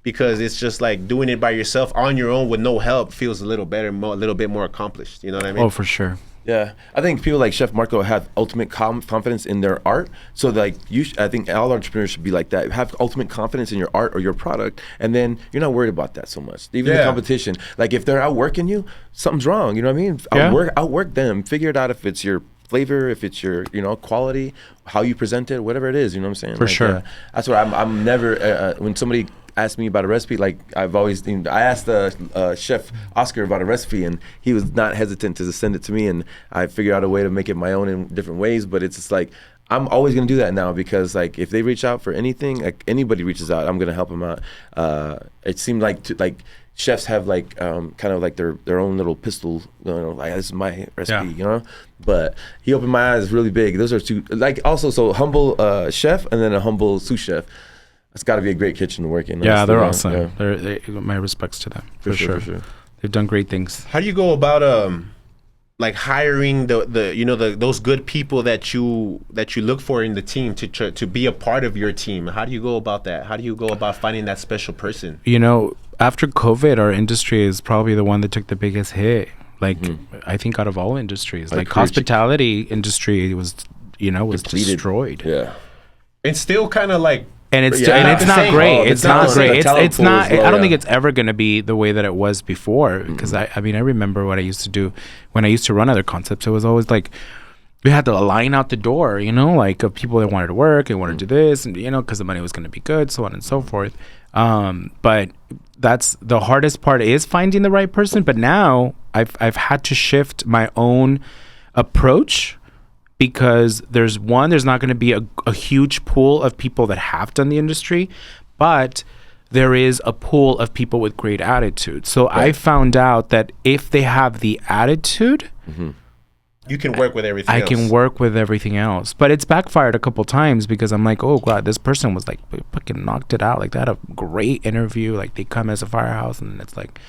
because it's just like doing it by yourself on your own with no help feels a little better, a little bit more accomplished. You know what I mean? Oh, for sure. Yeah, I think people like Chef Marco have ultimate confidence in their art. So like I think all entrepreneurs should be like that. Have ultimate confidence in your art or your product, and then you're not worried about that so much. Even the competition, like if they're outworking you, something's wrong. You know what I mean? Outwork them. Figure it out if it's your flavor, if it's your quality, how you present it, whatever it is. You know what I'm saying? For sure. That's what I'm never when somebody asked me about a recipe, like I've always, I asked Chef Oscar about a recipe, and he was not hesitant to send it to me, and I figured out a way to make it my own in different ways. But it's just like, I'm always gonna do that now, because like if they reach out for anything, like anybody reaches out, I'm gonna help them out. It seemed like chefs have like kind of like their own little pistol, like this is my recipe, But he opened my eyes really big. Those are two, like also, so humble chef and then a humble sous chef. It's got to be a great kitchen to work in. Yeah, they're awesome. Yeah. My respects to them for sure. They've done great things. How do you go about like hiring those good people that you look for in the team to be a part of your team? How do you go about that? How do you go about finding that special person? After COVID, our industry is probably the one that took the biggest hit. Like I think out of all industries, like hospitality industry was destroyed. Yeah, it's still kind of like. And it's not great. It's not great. It's not. I don't think it's ever going to be the way that it was before. Because I remember what I used to do when I used to run other concepts. It was always like we had to line out the door, like of people that wanted to work and wanted to do this, and because the money was going to be good, so on and so forth. But that's the hardest part, is finding the right person. But now I've had to shift my own approach, because there's not going to be a huge pool of people that have done the industry, but there is a pool of people with great attitude. So I found out that if they have the attitude, you can work with everything else. I can work with everything else. But it's backfired a couple times because I'm like, oh God, this person was like fucking knocked it out. Like they had a great interview. Like they come as a firehouse and it's like,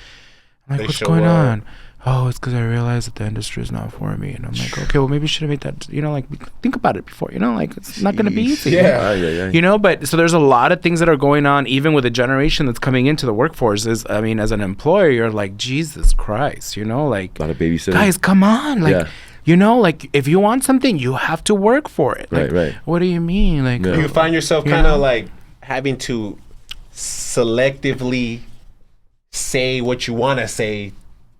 I'm like, what's going on? Oh, it's because I realized that the industry is not for me. And I'm like, okay, well, maybe you should have made that, like, think about it before, like, it's not going to be easy. Yeah. But so there's a lot of things that are going on, even with the generation that's coming into the workforce. As an employer, you're like, Jesus Christ, like. A lot of babysitting. Guys, come on. Like, like, if you want something, you have to work for it. Like, right. What do you mean? Like, you find yourself kind of like having to selectively say what you want to say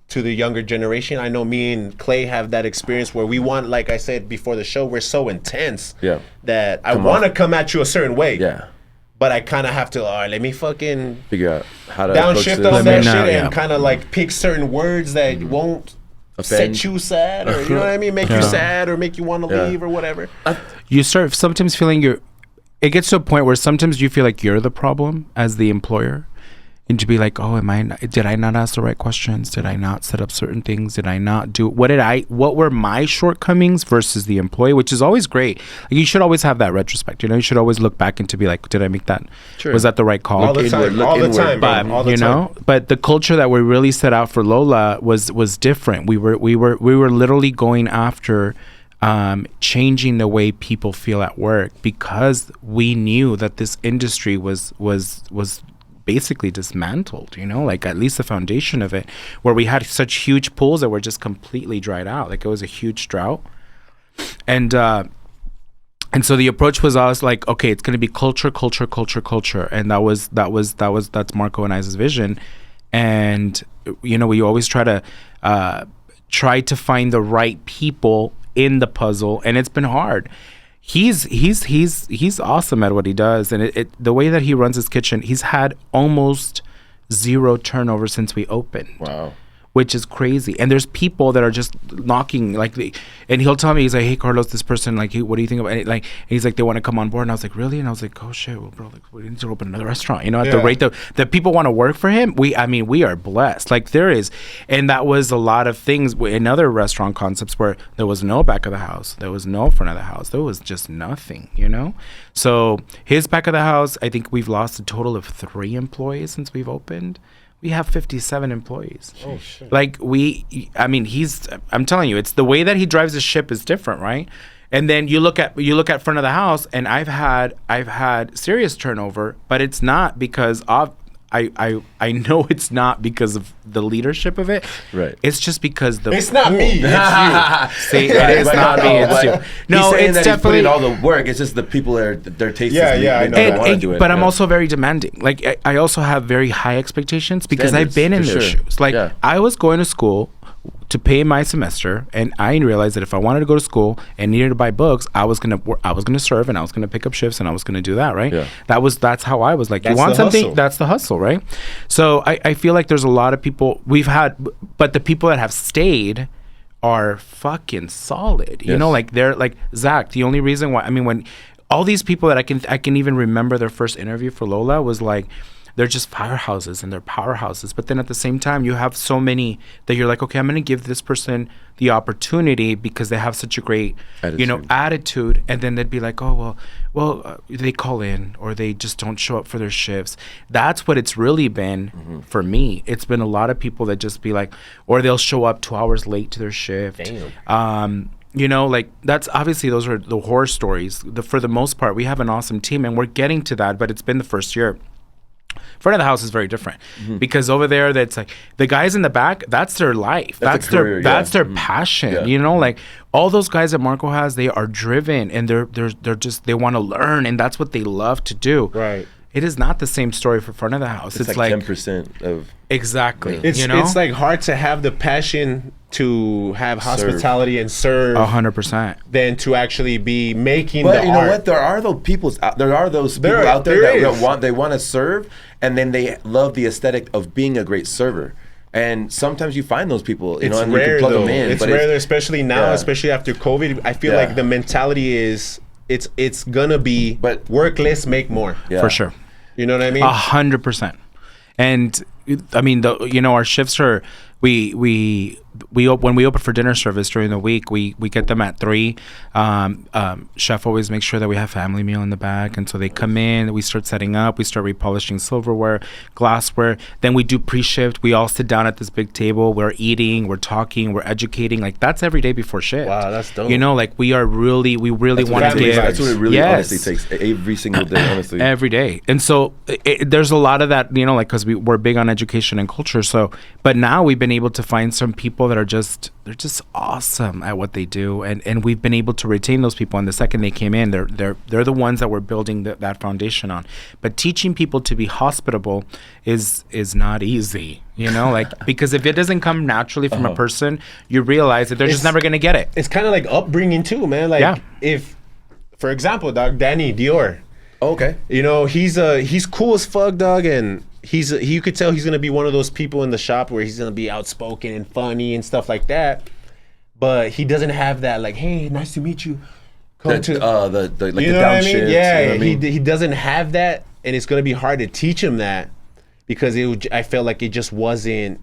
to the younger generation. I know me and Clay have that experience where we want, like I said before the show, we're so intense that I want to come at you a certain way. Yeah. But I kind of have to, let me fucking figure out how to downshift on that shit and kind of like pick certain words that won't set you sad, or you know what I mean, make you sad or make you want to leave or whatever. You start sometimes feeling it gets to a point where sometimes you feel like you're the problem as the employer. And to be like, oh, did I not ask the right questions? Did I not set up certain things? Did I not do, what were my shortcomings versus the employee, which is always great. Like, you should always have that retrospect, you should always look back and to be like, did I make that, was that the right call? All the time, but the culture that we really set out for Lola was different. We were literally going after changing the way people feel at work, because we knew that this industry was basically dismantled, like at least the foundation of it, where we had such huge pools that were just completely dried out. Like it was a huge drought. And so the approach was always like, okay, it's going to be culture. And that's Marco and I's vision. And, we always try to find the right people in the puzzle. And it's been hard. He's awesome at what he does, and the way that he runs his kitchen, he's had almost zero turnover since we opened. Wow. Which is crazy. And there's people that are just knocking, and he'll tell me, he's like, hey, Carlos, this person, like, what do you think about it? Like, he's like, they want to come on board. And I was like, really? And I was like, oh shit, well, bro, like, we need to open another restaurant. At the rate that people want to work for him, we are blessed. Like, there is, and that was a lot of things in other restaurant concepts where there was no back of the house, there was no front of the house, there was just nothing, So his back of the house, I think we've lost a total of 3 employees since we've opened. We have 57 employees. Oh shit! Like I'm telling you, it's the way that he drives his ship is different, right? And then you look at front of the house, and I've had serious turnover, but it's not because of I know it's not because of the leadership of it. Right. It's just because it's not me. It's you. See, it is not me. It's you. No, it's definitely he's putting all the work. It's just the people they're tasting. Yeah, I know. They want to do it. But I'm also very demanding. Like I also have very high expectations because I've been in their shoes. Like I was going to school to pay my semester, and I realized that if I wanted to go to school and needed to buy books, I was gonna serve, and I was gonna pick up shifts, and I was gonna do that, right? Yeah. That's how I was like. You want something? Hustle. That's the hustle, right? So I feel like there's a lot of people we've had, but the people that have stayed are fucking solid. Yes. Like they're like Zach. The only reason why, when all these people that I can even remember their first interview for Lola was like, they're just firehouses and they're powerhouses. But then at the same time, you have so many that you're like, okay, I'm going to give this person the opportunity because they have such a great, attitude. And then they'd be like, oh, well, they call in or they just don't show up for their shifts. That's what it's really been for me. It's been a lot of people that just be like, or they'll show up 2 hours late to their shift. Damn. Like that's obviously those are the horror stories. For the most part, we have an awesome team and we're getting to that, but it's been the first year. Front of the house is very different because over there, that's like the guys in the back. That's their life. That's their passion. Yeah. Like all those guys that Marco has, they are driven and they're just they want to learn and that's what they love to do. Right. It is not the same story for front of the house. It's like 10% of exactly. It's like hard to have the passion to have hospitality and serve 100% than to actually be making but the you know art. what, there are those people out there that want to serve and then they love the aesthetic of being a great server, and sometimes you find those people it's and rare, you can plug though. them in, it's rare especially now, especially after COVID. I feel like the mentality is it's gonna be work less, make more. For sure. You know what I mean? 100%. And I mean, our shifts are, when we open for dinner service during the week, we get them at 3. Chef always makes sure that we have family meal in the back, and so they come in, we start setting up, we start repolishing silverware, glassware, then we do pre-shift, we all sit down at this big table, we're eating, we're talking, we're educating, like that's every day before shift. Wow, that's dope. Like we really want to give. That's what it really honestly takes, every single day, honestly. Every day. And so there's a lot of that, like, because we're big on education and culture, so, but now we've been able to find some people that are they're just awesome at what they do, and we've been able to retain those people. And the second they came in, they're the ones that we're building that foundation on. But teaching people to be hospitable is not easy, like, because if it doesn't come naturally from a person, you realize that they're just never gonna get it. It's kind of like upbringing too, man. Like if, for example, dog, Danny Dior. Okay. He's cool as fuck, dog, and you could tell he's gonna be one of those people in the shop where he's gonna be outspoken and funny and stuff like that. But he doesn't have that, like, hey, nice to meet you. The down what I mean? shift, Yeah, I mean? he doesn't have that, and it's gonna be hard to teach him that because I felt like it just wasn't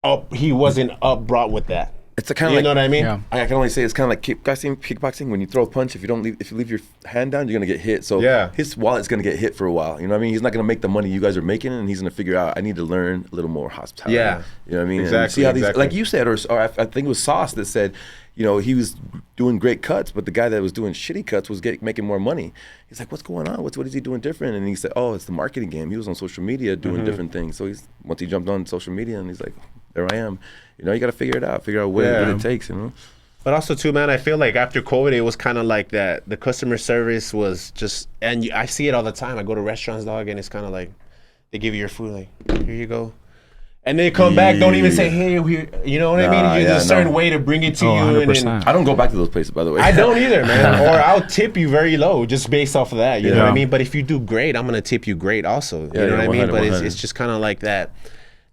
up. He wasn't upbrought with that. It's a kind of, you know what I mean? Yeah. I can only say it's kind of like kickboxing. When you throw a punch, if you leave your hand down, you're gonna get hit. So his wallet's gonna get hit for a while. You know what I mean? He's not gonna make the money you guys are making, and he's gonna figure out, I need to learn a little more hospitality. Yeah, you know what I mean? Exactly. And see how these, like you said, or I think it was Sauce that said, he was doing great cuts, but the guy that was doing shitty cuts was making more money. He's like, what's going on? What is he doing different? And he said, oh, it's the marketing game. He was on social media doing different things. So once he jumped on social media, and he's like, there I am. You got to figure out what it takes, But also too, man, I feel like after COVID, it was kind of like that. The customer service was just, and I see it all the time. I go to restaurants, dog, and it's kind of like they give you your food, like, here you go. And they come back, don't even say, hey, you know what I mean? There's a certain way to bring it to you. 100%. And I don't go back to those places, by the way. I don't either, man. Or I'll tip you very low just based off of that. You know what I mean? But if you do great, I'm going to tip you great also. You know what I mean? But it's just kind of like that.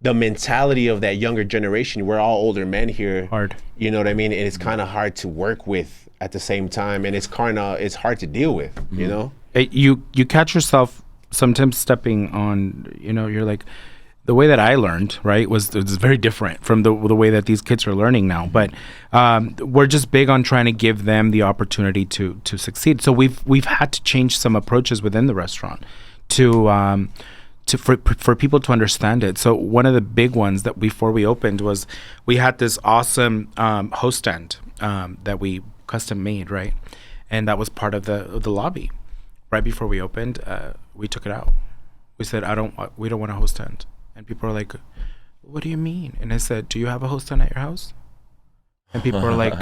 The mentality of that younger generation, we're all older men here. Hard. You know what I mean? And it's kind of hard to work with at the same time. And it's hard to deal with, you know? You catch yourself sometimes stepping on, you're like, the way that I learned, right, was very different from the way that these kids are learning now. But we're just big on trying to give them the opportunity to succeed. So we've had to change some approaches within the restaurant for people to understand it. So one of the big ones that before we opened was we had this awesome host stand that we custom made, right? And that was part of the lobby. Right before we opened, we took it out. We said, we don't want a host stand. And people are like, what do you mean? And I said, do you have a host stand at your house? And people are like,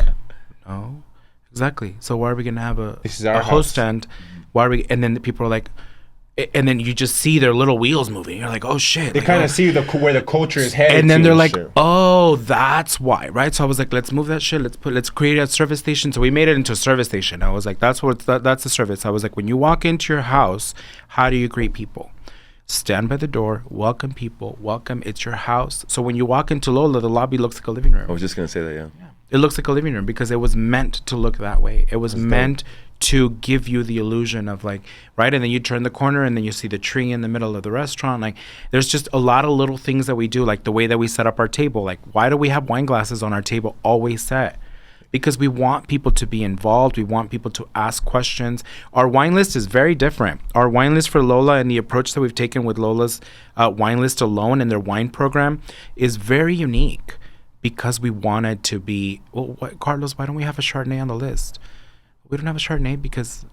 no. Exactly. So why are we gonna have a host stand? Why are we? And then the people are like, and then you just see their little wheels moving. You're like, oh shit. They kind of see where the culture is headed. And then they're like, oh, that's why, right? So I was like, let's move that shit. Let's create a service station. So we made it into a service station. I was like, that's the service. I was like, when you walk into your house, how do you greet people? Stand by the door, welcome people, welcome, it's your house. So when you walk into Lola, the lobby looks like a living room. I was just going to say that, yeah. It looks like a living room because it was meant to look that way. It was meant to give you the illusion of like, right? And then you turn the corner and then you see the tree in the middle of the restaurant. Like there's just a lot of little things that we do, like the way that we set up our table. Like why do we have wine glasses on our table always set? Because we want people to be involved. We want people to ask questions. Our wine list is very different. Our wine list for Lola and the approach that we've taken with Lola's wine list alone and their wine program is very unique because we wanted to be, Carlos, why don't we have a Chardonnay on the list? We don't have a Chardonnay because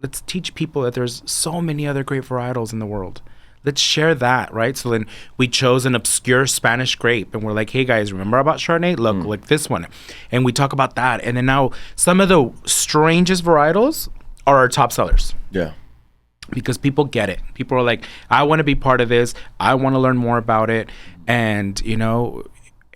let's teach people that there's so many other great varietals in the world. Let's share that, right? So then we chose an obscure Spanish grape and we're like, hey guys, remember about Chardonnay? Look, like this one. And we talk about that. And then now some of the strangest varietals are our top sellers. Yeah. Because people get it. People are like, I want to be part of this. I want to learn more about it. And,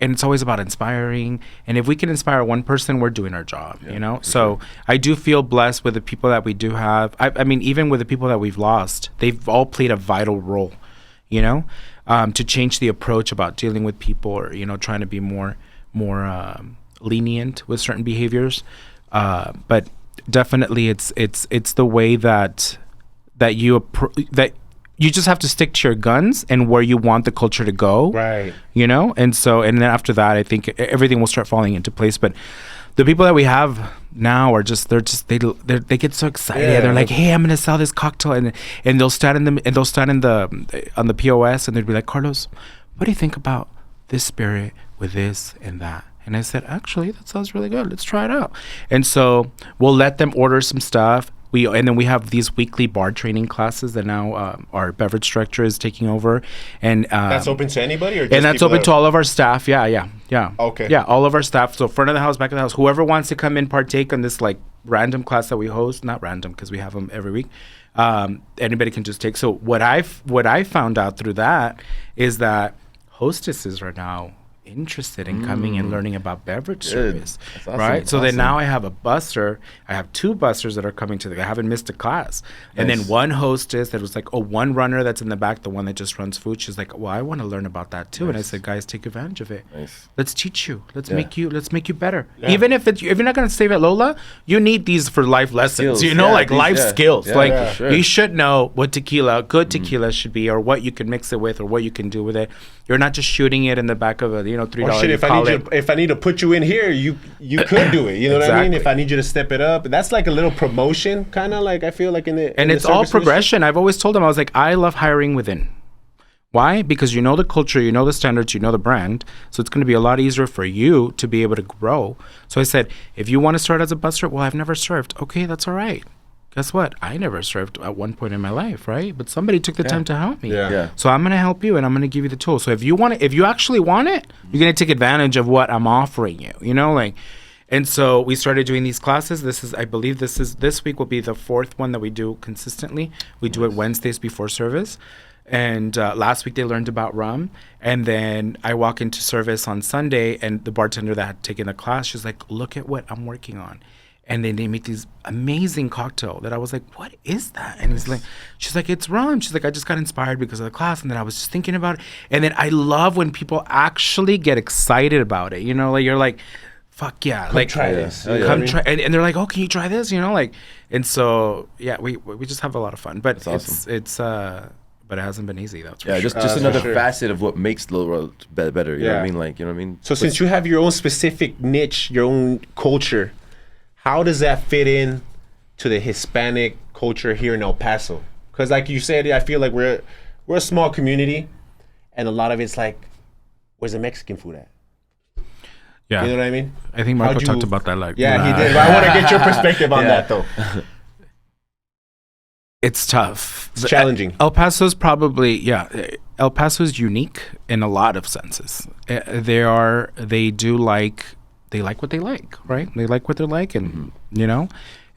and it's always about inspiring. And if we can inspire one person, we're doing our job, So I do feel blessed with the people that we do have. I mean, even with the people that we've lost, they've all played a vital role, to change the approach about dealing with people or, trying to be more lenient with certain behaviors. But definitely it's the way that that you just have to stick to your guns and where you want the culture to go. Right. You know? And then after that, I think everything will start falling into place. But the people that we have now are just they get so excited. Yeah. They're like, hey, I'm gonna sell this cocktail, and they'll stand on the POS, and they'd be like, Carlos, what do you think about this spirit with this and that? And I said, actually, that sounds really good. Let's try it out. And so we'll let them order some stuff. And then we have these weekly bar training classes that now our beverage director is taking over, and that's open to anybody, or just and that's open to all of our staff. Yeah. Okay. Yeah, all of our staff. So front of the house, back of the house, whoever wants to come in, partake in this like random class that we host. Not random because we have them every week. Anybody can just take. So what I found out through that is that hostesses are now interested in coming and learning about beverage service. That's awesome. Right? So then now I have a buster. I have 2 busters that are coming to I haven't missed a class. Nice. And then one hostess that was like, one runner that's in the back, the one that just runs food. She's like, well, I want to learn about that too. Nice. And I said, guys, take advantage of it. Nice. Let's teach you. Let's make you better. Yeah. Even if you're not going to save at Lola, you need these for life lessons, skills. Life skills. Sure. You should know what good tequila should be, or what you can mix it with, or what you can do with it. You're not just shooting it in the back of a $3. Or shit, if I need to put you in here, you could do it. You know what I mean? If I need you to step it up, that's like a little promotion, kind of like I feel like it's all progression. Industry. I've always told them, I was like, I love hiring within. Why? Because you know the culture, you know the standards, you know the brand, so it's going to be a lot easier for you to be able to grow. So I said, if you want to start as a buster, well, I've never served. Okay, that's all right. Guess what? I never served at one point in my life, right? But somebody took the time to help me. Yeah. So I'm going to help you, and I'm going to give you the tools. So if you actually want it, you're going to take advantage of what I'm offering you, And so we started doing these classes. I believe this week will be the 4th one that we do consistently. We do it Wednesdays before service. And last week they learned about rum. And then I walk into service on Sunday, and the bartender that had taken the class, she's like, look at what I'm working on. And then they make these amazing cocktail that I was like, what is that? And she's like, it's rum. She's like, I just got inspired because of the class. And then I was just thinking about it. And then I love when people actually get excited about it. You're like, fuck yeah. Come try this. Come try. And they're like, oh, can you try this? And so, yeah, we just have a lot of fun. But awesome. It's but it hasn't been easy. That's for sure. Just another facet of what makes the world better. You know what I mean? So since you have your own specific niche, your own culture, how does that fit in to the Hispanic culture here in El Paso? Because like you said, I feel like we're a small community, and a lot of it's like, where's the Mexican food at? Yeah. You know what I mean? I think Marco talked about that. He did. But I want to get your perspective on that, though. It's tough. It's challenging. El Paso's El Paso's unique in a lot of senses. They like what they like, right? They like what they like, and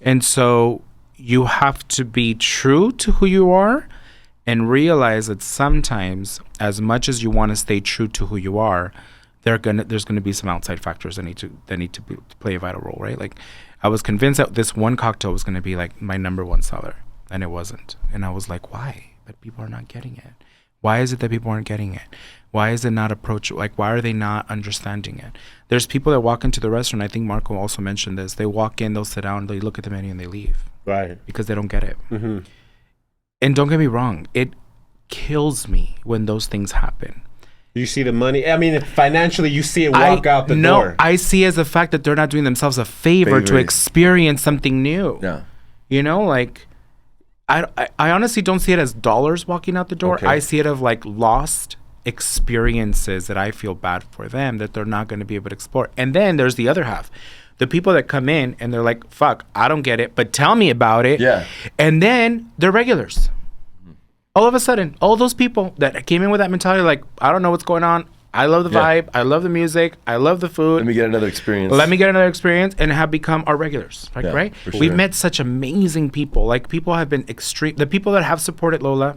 and so you have to be true to who you are, and realize that sometimes, as much as you want to stay true to who you are, there's gonna be some outside factors that need to play a vital role, right? Like, I was convinced that this one cocktail was gonna be like my #1 seller, and it wasn't. And I was like, why? But people are not getting it. Why is it that people aren't getting it? Why is it not approachable? Like, why are they not understanding it? There's people that walk into the restaurant. I think Marco also mentioned this. They walk in, they'll sit down, they look at the menu, and they leave. Right. Because they don't get it. Mm-hmm. And don't get me wrong. It kills me when those things happen. You see the money. I mean, financially, you see it walk out the door. No, I see as the fact that they're not doing themselves a favor to experience something new. Yeah. I honestly don't see it as dollars walking out the door. Okay. I see it of like lost experiences that I feel bad for them that they're not going to be able to explore. And then there's the other half. The people that come in and they're like, fuck, I don't get it, but tell me about it. Yeah. And then they're regulars. All of a sudden, all those people that came in with that mentality, like, I don't know what's going on. I love the vibe. I love the music. I love the food. Let me get another experience. And have become our regulars. Like, right? Sure. We've met such amazing people. Like, people have been extreme. The people that have supported Lola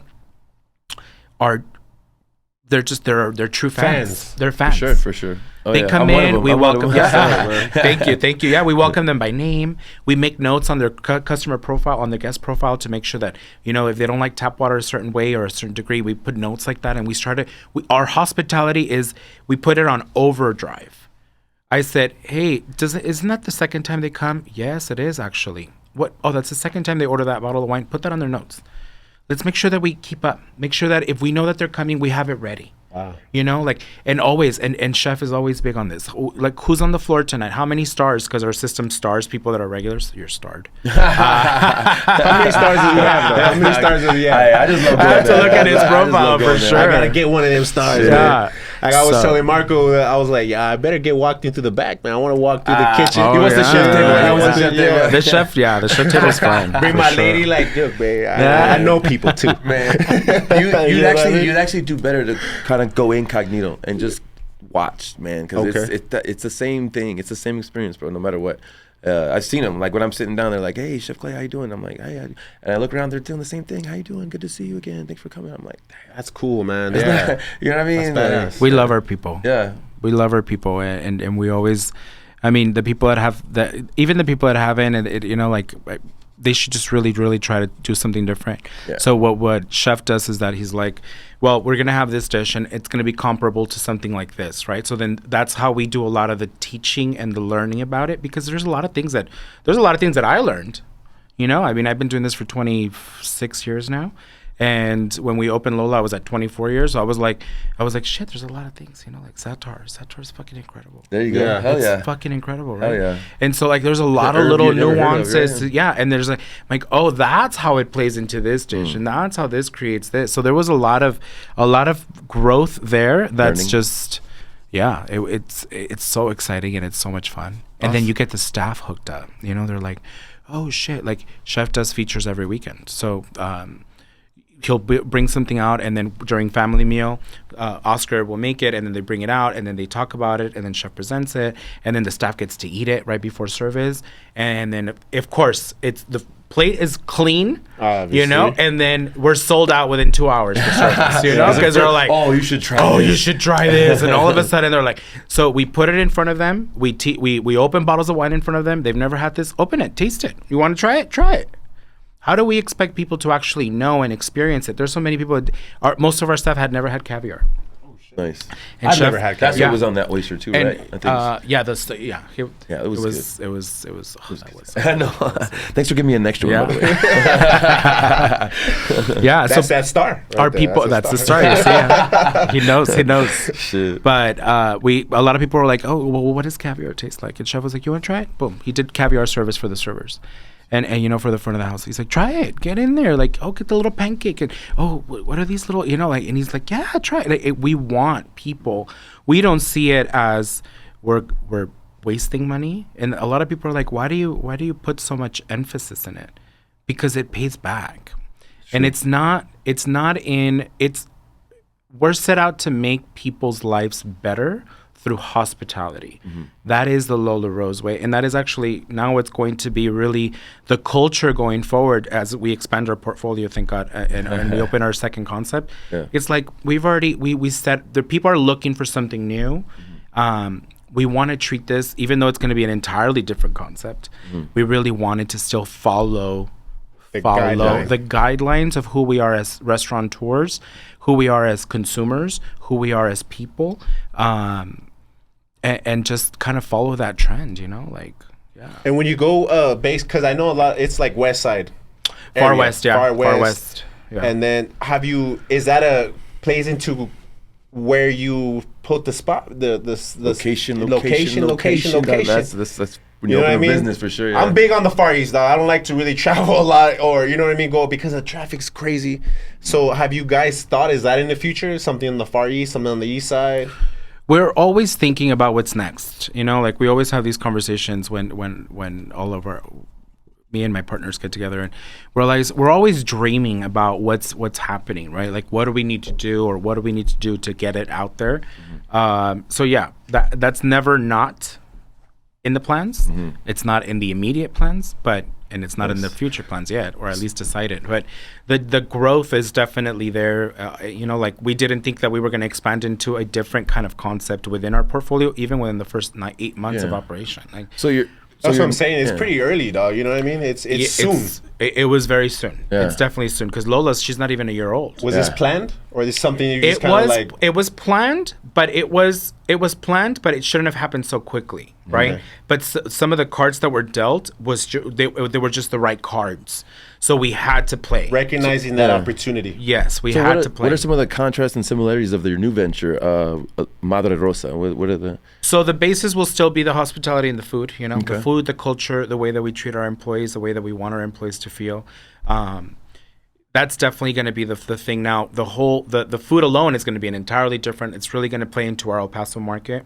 they're true fans. They're fans. For sure. Oh, they come in, we welcome them. Thank you. Yeah, we welcome them by name. We make notes on their customer profile, on their guest profile, to make sure that, if they don't like tap water a certain way or a certain degree, we put notes like that. And our hospitality is, we put it on overdrive. I said, hey, isn't that the second time they come? Yes, it is actually. What? Oh, that's the second time they order that bottle of wine. Put that on their notes. let's make sure that we keep up. Make sure that if we know that they're coming, we have it ready. Wow. You know, like, and always, and chef is always big on this. Like, who's on the floor tonight? How many stars? Because our system stars people that are regulars. You're starred. How many stars do you have, though? How many stars do you have? I just love I have to look at his profile for sure. I gotta get one of them stars. Yeah. Man. Like I was telling Marco, I was like, yeah, I better get walked into the back, man. I want to walk through the kitchen. Oh, he wants the chef table. The chef table's fine. Bring my lady, like, look, man, I know people too. Man, you'd actually do better to kind of go incognito and just watch, man, because it's the same thing. It's the same experience, bro, no matter what. I've seen them, like when I'm sitting down there, like, hey, Chef Clay, how you doing? I'm like, hey, and I look around, they're doing the same thing. How you doing? Good to see you again. Thanks for coming. I'm like, that's cool, man. Yeah. You know what I mean? We love our people. Yeah. We love our people, and we always, I mean, the people that have that, even the people that haven't, like, they should just really, really try to do something different. Yeah. So what Chef does is that he's like, well, we're gonna have this dish, and it's gonna be comparable to something like this, right? So then that's how we do a lot of the teaching and the learning about it, because there's a lot of things that I learned. You know, I mean, I've been doing this for 26 years now. And when we opened Lola, I was at 24 years. So I was like, shit, there's a lot of things, you know, like Satar is fucking incredible. There you go. Yeah. Hell yeah. It's fucking incredible, right? Hell yeah. And so, like, there's a lot of little nuances. Yeah. And there's like, oh, that's how it plays into this dish. And that's how this creates this. So there was a lot of growth there. That's learning. Just, yeah, it's so exciting and it's so much fun. And then you get the staff hooked up. You know, they're like, oh, shit. Like, Chef does features every weekend. So, he'll bring something out, and then during family meal, Oscar will make it, and then they bring it out, and then they talk about it, and then Chef presents it, and then the staff gets to eat it right before service, and then of course it's the plate is clean, obviously. You know, and then we're sold out within 2 hours for service, you know, because they're like, oh, you should try this, and all of a sudden they're like, so we put it in front of them, we open bottles of wine in front of them, they've never had this, open it, taste it, you want to try it. How do we expect people to actually know and experience it? There's so many people. Most of our staff had never had caviar. Oh, shit. Nice. And I've never had caviar. That's what was on that oyster too, and, right? I think. It was good. I know. Thanks for giving me an extra one, by the way. Yeah. That's that star. Right our there. People. That's the star. Yeah. He knows. Shit. But a lot of people were like, oh, well, what does caviar taste like? And Chef was like, you want to try it? Boom. He did caviar service for the servers. And you know, for the front of the house, he's like, try it, get in there, like, oh, get the little pancake, and oh, what are these little, you know, like, and he's like, yeah, try it. Like, we want people. We don't see it as we're wasting money, and a lot of people are like, why do you put so much emphasis in it? Because it pays back, and we're set out to make people's lives better through hospitality. Mm-hmm. That is the Lola Rose way. And that is actually now it's going to be really the culture going forward as we expand our portfolio, thank God, and we open our second concept. Yeah. It's like we've already, we said the people are looking for something new. Mm-hmm. We want to treat this, even though it's going to be an entirely different concept, we really wanted to still follow the guidelines of who we are as restaurateurs, who we are as consumers, who we are as people, and just kind of follow that trend, you know, like, yeah. And when you go because I know a lot, it's like West Side, Far West. Yeah. And then is that plays into where you put the spot, the location. That's when you open a business, for sure. Yeah. I'm big on the Far East, though. I don't like to really travel a lot, or you know what I mean, go because the traffic's crazy. So have you guys thought, is that in the future, something on the Far East, something on the East Side? We're always thinking about what's next. You know, like we always have these conversations when all of me and my partners get together, and we're always dreaming about what's happening, right? Like, what do we need to do, or what do we need to do to get it out there? Mm-hmm. So yeah, that's never not in the plans. Mm-hmm. It's not in the immediate plans, and it's not in the future plans yet, or at least decided. But the growth is definitely there. You know, like we didn't think that we were going to expand into a different kind of concept within our portfolio, even within the first 8 months of operation. Like, that's what I'm saying. It's pretty early, dog. You know what I mean? It's soon. It was very soon. Yeah. It's definitely soon, because Lola's, she's not even a year old. Was this planned, or is this something you just kind of like? It was planned, but it shouldn't have happened so quickly, right? Okay. But some of the cards that were dealt they were just the right cards, so we had to play. Recognizing that opportunity. Yes, we had to play. What are some of the contrasts and similarities of your new venture, Madre Rosa? What are the? So the basis will still be the hospitality and the food. You know, Okay. the food, the culture, the way that we treat our employees, the way that we want our employees to feel. That's definitely going to be the thing. Now, the food alone is going to be an entirely different. It's really going to play into our El Paso market.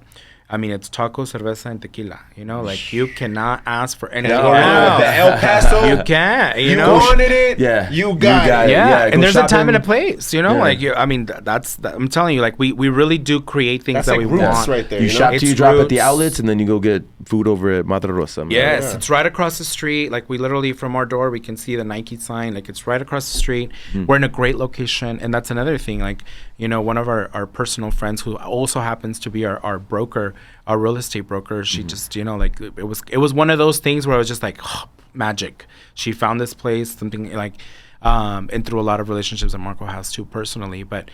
I mean, it's tacos, cerveza, and tequila. You know, like you cannot ask for anything else. The El Paso. You can't. You You know. wanted it. Yeah. You got it. Yeah, go and there's a time shopping. and a place. You know, Yeah. like I mean, I'm telling you, like we really do create things That's that like we roots want. right there. You You know? shop It's till you drop at the roots. outlets, and then you go get food over at Madre Rosa. man. Yes, Yeah. it's right across the street. Like we literally from our door, we can see the Nike sign. Like it's right across the street. We're in a great location, and that's another thing. Like one of our personal friends who also happens to be our broker, our real estate broker. She just like it was one of those things where I was just like magic. She found this place, something like. And through a lot of relationships that Marco has too personally, but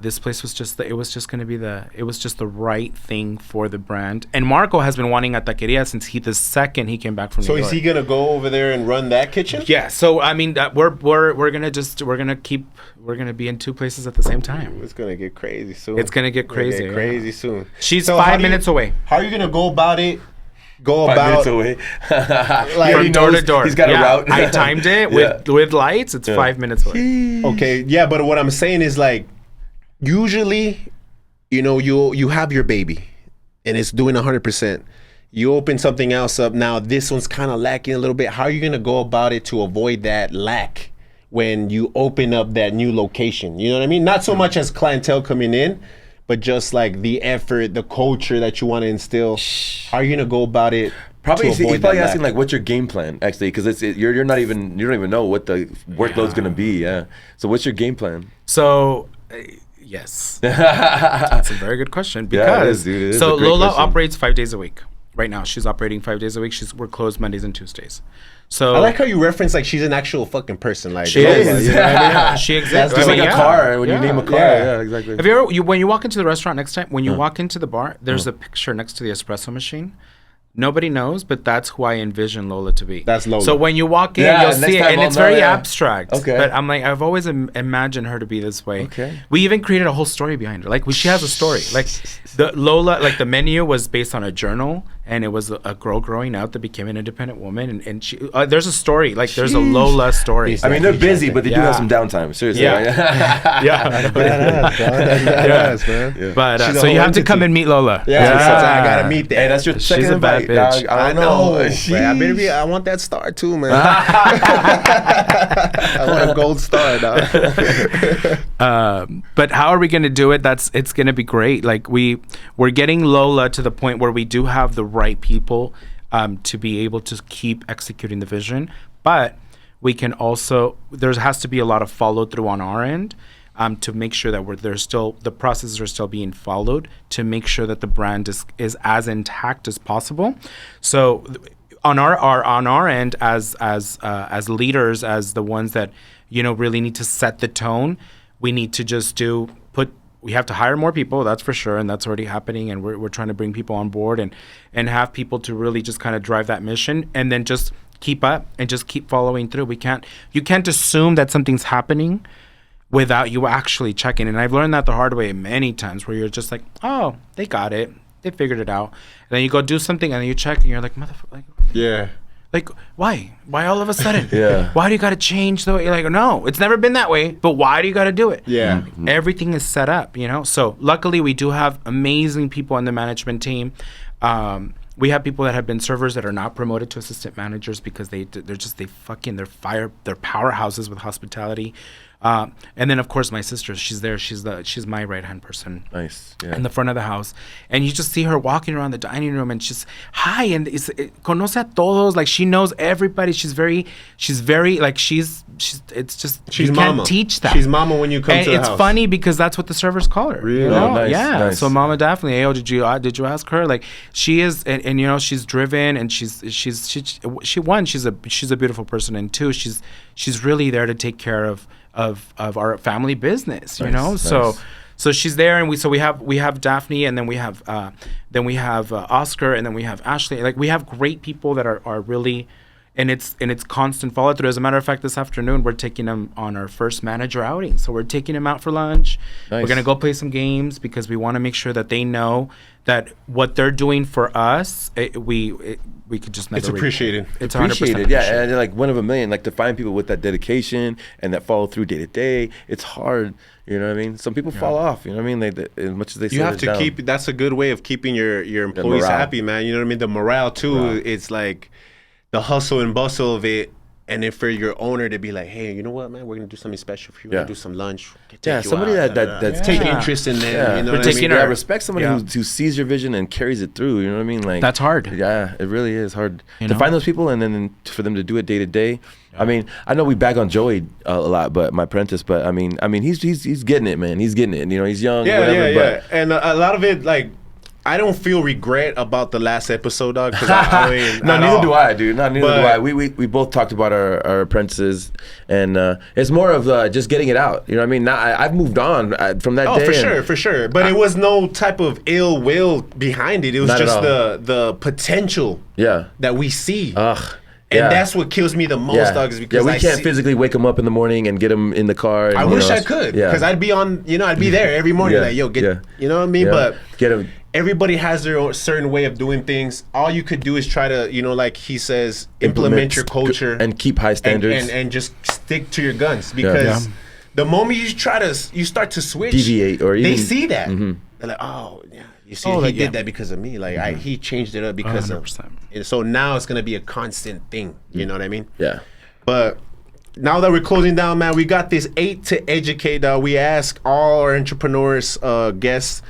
this place was just the right thing for the brand. And Marco has been wanting a taqueria since the second he came back from So New is York. he gonna go over there and run that kitchen? Yeah. So I mean, we're gonna be in two places at the same time. It's gonna get crazy soon. It's gonna get crazy. Crazy soon. She's So 5 minutes away. How are you gonna go about it? 5 minutes away. Like, From he door to knows door. he's got a route. I timed it with lights. It's 5 minutes away. Okay, yeah, but what I'm saying is like, usually, you have your baby, and it's doing 100%. You open something else up. Now this one's kind of lacking a little bit. How are you gonna go about it to avoid that lack when you open up that new location? You know what I mean? Not so much as clientele coming in, but just like the effort, the culture that you want to instill. How are you gonna go about it? Probably to he's avoid probably that asking lack? like, what's your game plan actually? Because you don't even know what the workload's gonna be. Yeah. So what's your game plan? So, yes, that's a very good question because Yeah, it is, dude. It is so a great Lola question. operates 5 days a week. Right now, she's operating 5 days a week. We're closed Mondays and Tuesdays. So I like how you reference like she's an actual fucking person. Like she Lola, is. you know what I mean? Yeah, she exists. It's like a car when Yeah. you name a car. Yeah. Yeah, exactly. Have you ever when you walk into the restaurant next time? When you walk into the bar, there's a picture next to the espresso machine. Nobody knows, but that's who I envision Lola to be. That's Lola. So when you walk in, Yeah, you'll next see it, time and I'll it's know, very yeah. abstract. Okay. But I'm like, I've always imagined her to be this way. Okay. We even created a whole story behind her. Like, she has a story. Like, the Lola, like the menu was based on a journal, and it was a girl growing up that became an independent woman, and she. There's a story. Like, there's a Lola story. I mean, they're busy, but they do Yeah. have some downtime. Seriously. Yeah. Yeah. Badass, man. Yeah. But She's a so you whole have to come entity. and meet Lola. Yeah, so I gotta meet that. Hey, that's your She's second a bad invite, bitch. dog. I don't know. Man, I want that star too, man. I want a gold star, dog. But how are we going to do it? It's going to be great. Like we're getting Lola to the point where we do have the right people to be able to keep executing the vision. But we can also, there has to be a lot of follow through on our end to make sure that the processes are still being followed to make sure that the brand is as intact as possible. So on our end as leaders, as the ones that really need to set the tone, we need to just we have to hire more people, that's for sure, and that's already happening, and we're trying to bring people on board and have people to really just kind of drive that mission, and then just keep up and just keep following through. You can't assume that something's happening without you actually checking. And I've learned that the hard way many times, where you're just like, oh, they got it, they figured it out, and then you go do something and then you check and you're like, motherfucker, Yeah. like why all of a sudden? Yeah. Why do you got to change the way? You're like, no, it's never been that way, but why do you got to do it? Yeah. Everything is set up, So luckily we do have amazing people on the management team. We have people that have been servers that are not promoted to assistant managers because they're powerhouses with hospitality. And then of course my sister, she's there. She's my right hand person. Nice. Yeah. In the front of the house, and you just see her walking around the dining room, and she's hi, and conoce a todos, like she knows everybody. She's very like she's you mama. can't teach that. She's mama when you come and to the it's house. funny because that's what the servers call her. Really? Oh, nice, Yeah. nice. So Mama Daphne, hey, did you ask her? Like she is, and she's driven, and she's a beautiful person, and two, she's really there to take care of our family business, Nice, So nice. So she's there, and we have Daphne, and then we have Oscar, and then we have Ashley. Like, we have great people that are really, and it's constant follow through. As a matter of fact, this afternoon we're taking them on our first manager outing. So we're taking them out for lunch. Nice. We're gonna go play some games because we want to make sure that they know that what they're doing for us, we could just never. It's appreciated. It's appreciated. Yeah, and like one of a million. Like, to find people with that dedication and that follow through day to day, it's hard. You know what I mean? Some people fall off. You know what I mean? They as much as they. You have to keep. That's a good way of keeping your employees happy, man. You know what I mean? The morale too. It's like the hustle and bustle of it. And then for your owner to be like, hey, you know what, man, we're gonna do something special for you. We're gonna do some lunch. Somebody that's taking interest in them. You know what I mean? Respect somebody who sees your vision and carries it through. You know what I mean? Like, that's hard. Yeah, it really is hard to find those people, and then for them to do it day to day. I mean, I know we bag on Joey a lot, but my apprentice. But I mean, he's getting it, man. He's getting it. You know, he's young. Yeah. And a lot of it, like, I don't feel regret about the last episode, dog. Cause I mean, no, neither do I, dude. Neither do I. We both talked about our apprentices, and it's more of just getting it out. You know what I mean? Now I've moved on from that day. For sure. But it was no type of ill will behind it. It was just the potential that we see. And that's what kills me the most, dog, is because we can't physically wake them up in the morning and get them in the car. And, I wish I could, because I'd be on, I'd be there every morning, like, yo, you know what I mean? But get them. Everybody has their own certain way of doing things. All you could do is try to, like he says, implement your culture and keep high standards and just stick to your guns, because the moment you start to switch, deviate, or even, they see that. They're like, oh yeah, you see, he did that because of me. Like he changed it up because 100%. Of. And so now it's gonna be a constant thing. You know what I mean? Yeah. But now that we're closing down, man, we got this 8 to educate. We ask all our entrepreneurs, guests,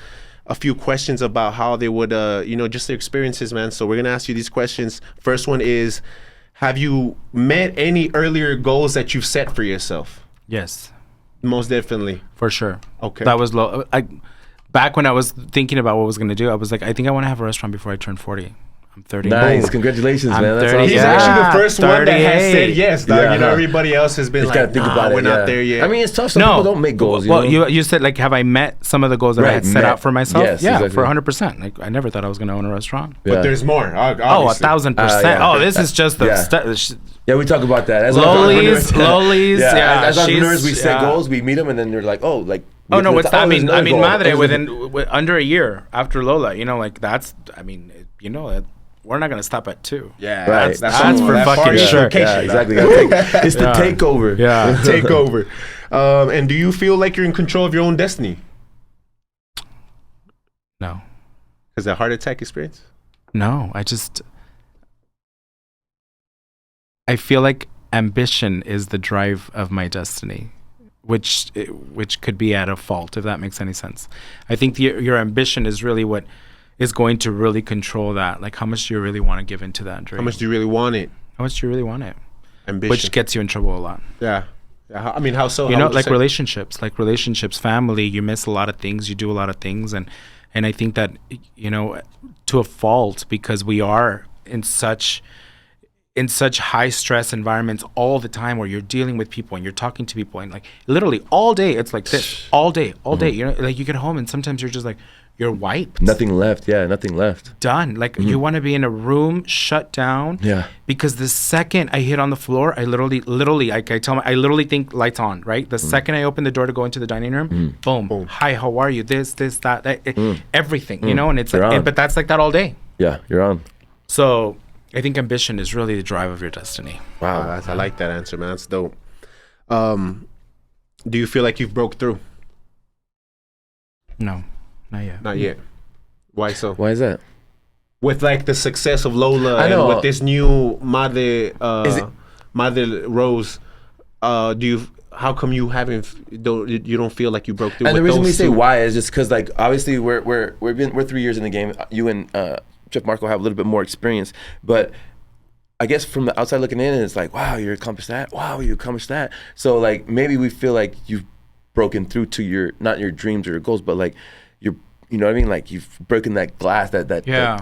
a few questions about how they would, just their experiences, man. So we're gonna ask you these questions. First one is, have you met any earlier goals that you've set for yourself? Yes. Most definitely. For sure. Okay. That was low. Back when I was thinking about what I was gonna do, I was like, I think I want to have a restaurant before I turn 40. I'm 30. Nice, congratulations, man. That's awesome. He's actually the first one that has said yes, dog. Everybody else has been like, think about it. We're not there yet. I mean, it's tough. Some people don't make goals. You said, like, have I met some of the goals that I had set out for myself? Yes, exactly. For 100%. Like, I never thought I was going to own a restaurant. But there's more. Obviously. 1,000%. Oh, this is just the yeah, we talk about that. As Lolies. As entrepreneurs, we set goals, we meet them, and then they're like, oh, like. Oh no! What's that? I mean, madre, within under a year after Lola, that's. I mean, we're not gonna stop at 2. Yeah, right. That's for fucking sure. Yeah, exactly. It's the takeover. Yeah, takeover. And do you feel like you're in control of your own destiny? No. Is that a heart attack experience? No, I feel like ambition is the drive of my destiny, which could be at a fault, if that makes any sense. I think your ambition is really what is going to really control that. Like, how much do you really want to give into that dream? How much do you really want it? How much do you really want it? Ambition. Which gets you in trouble a lot. Yeah. I mean, how so? Like relationships, family, you miss a lot of things, you do a lot of things. And I think that, to a fault, because we are in such high stress environments all the time, where you're dealing with people and you're talking to people, and like literally all day it's like this, all day. Like, you get home and sometimes you're just like, you're wiped. Nothing left. Done. Like, you want to be in a room shut down. Yeah. Because the second I hit on the floor, I literally, like, I literally think lights on, right? The second I open the door to go into the dining room, boom. Hi, how are you? This, that, everything, and it's like, but that's like that all day. Yeah, you're on. So I think ambition is really the drive of your destiny. Wow, I like that answer, man. That's dope. Do you feel like you've broke through? No, not yet. Not yet. Why so? Why is that? With like the success of Lola and with this new Madre Rose, how come you don't feel like you broke through? And the reason we say why is just because, like, obviously we're 3 years in the game. You and Chef Marco have a little bit more experience, but I guess from the outside looking in, it's like, wow, you accomplished that. Wow, you accomplished that. So, like, maybe we feel like you've broken through to not your dreams or your goals, but like you know what I mean? Like, you've broken that glass, that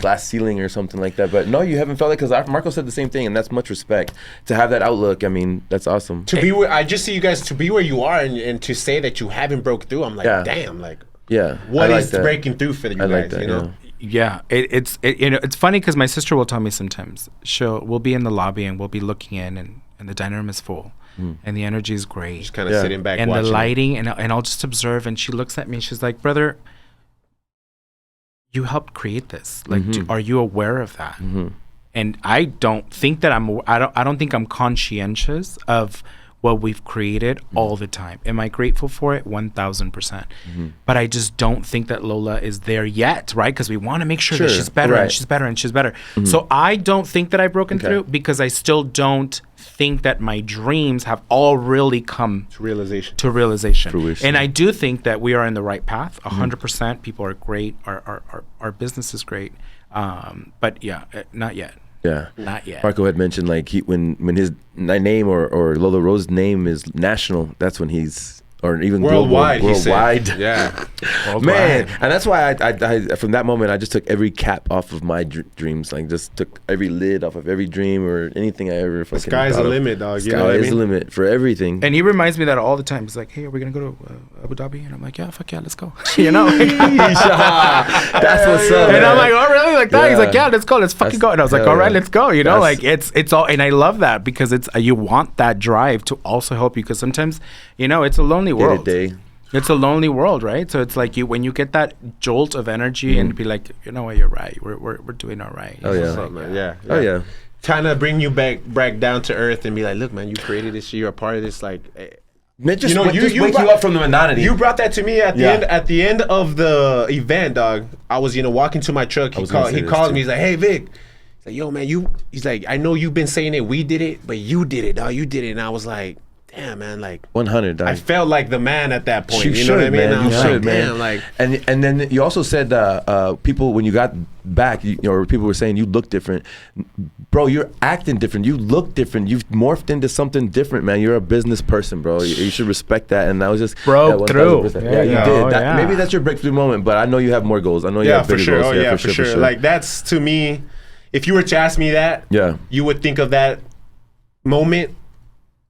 glass ceiling or something like that. But no, you haven't felt it, because Marco said the same thing, and that's much respect. To have that outlook, I mean, that's awesome. To be where I just see you guys to be where you are, and to say that you haven't broke through, I'm like, damn, like. what is breaking through for you guys? Like that, you know. It's it's funny because my sister will tell me sometimes we'll be in the lobby and we'll be looking in and the dining room is full and the energy is great. Just kind of sitting back and watching the lighting and I'll just observe, and she looks at me and she's like, brother, you helped create this. Like, are you aware of that? And I don't think that I don't think I'm conscientious of what we've created all the time. Am I grateful for it? 1,000%. But I just don't think that Lola is there yet, right? Because we want to make sure that she's better and she's better and she's better. So I don't think that I've broken through, because I still don't think that my dreams have all really come to realization. Fruition. And I do think that we are in the right path. 100%. People are great. Our business is great. But not yet. Yeah, not yet. Marco had mentioned like when his name or Lola Rose's name is national, that's when he's, or even worldwide. Worldwide. Yeah, man, and that's why I from that moment I just took every cap off of my dreams, like just took every lid off of every dream or anything I ever fucking. Sky's the limit, dog. You know Sky what is the limit for everything. And he reminds me that all the time. He's like, "Hey, are we gonna go to Abu Dhabi?" And I'm like, "Yeah, fuck yeah, let's go." You know, that's what's up. And man. I'm like, "Oh, really?" Like that. He's like, "Yeah, let's go. Let's fucking go." And I was like, "All right, let's go." You know, like it's all, and I love that because it's you want that drive to also help you, because sometimes, you know, it's a lonely world. Day. It's a lonely world, right? So it's like when you get that jolt of energy and be like, you know what, you're right. We're doing all right. Oh yeah. Yeah. Oh yeah. Kind of bring you back down to earth and be like, look, man, you created this shit. You're a part of this. Like, man, just wake you up from the monotony. You brought that to me at the end. At the end of the event, dog. I was walking to my truck. He called me. He's like, hey Vic. He's like, yo, man, he's like, I know you've been saying it. We did it, but you did it, dog. You did it. And I was like, damn, man, like 100. I felt like the man at that point. You know what I mean? Man. You should, man. Damn, like, and then you also said people, when you got back, or people were saying you look different, bro. You're acting different. You look different. You've morphed into something different, man. You're a business person, bro. You should respect that. And that was just broke through. Yeah, you did. Maybe that's your breakthrough moment, but I know you have more goals. I know you have bigger goals. Oh yeah, for sure. Like that's, to me, if you were to ask me that, you would think of that moment.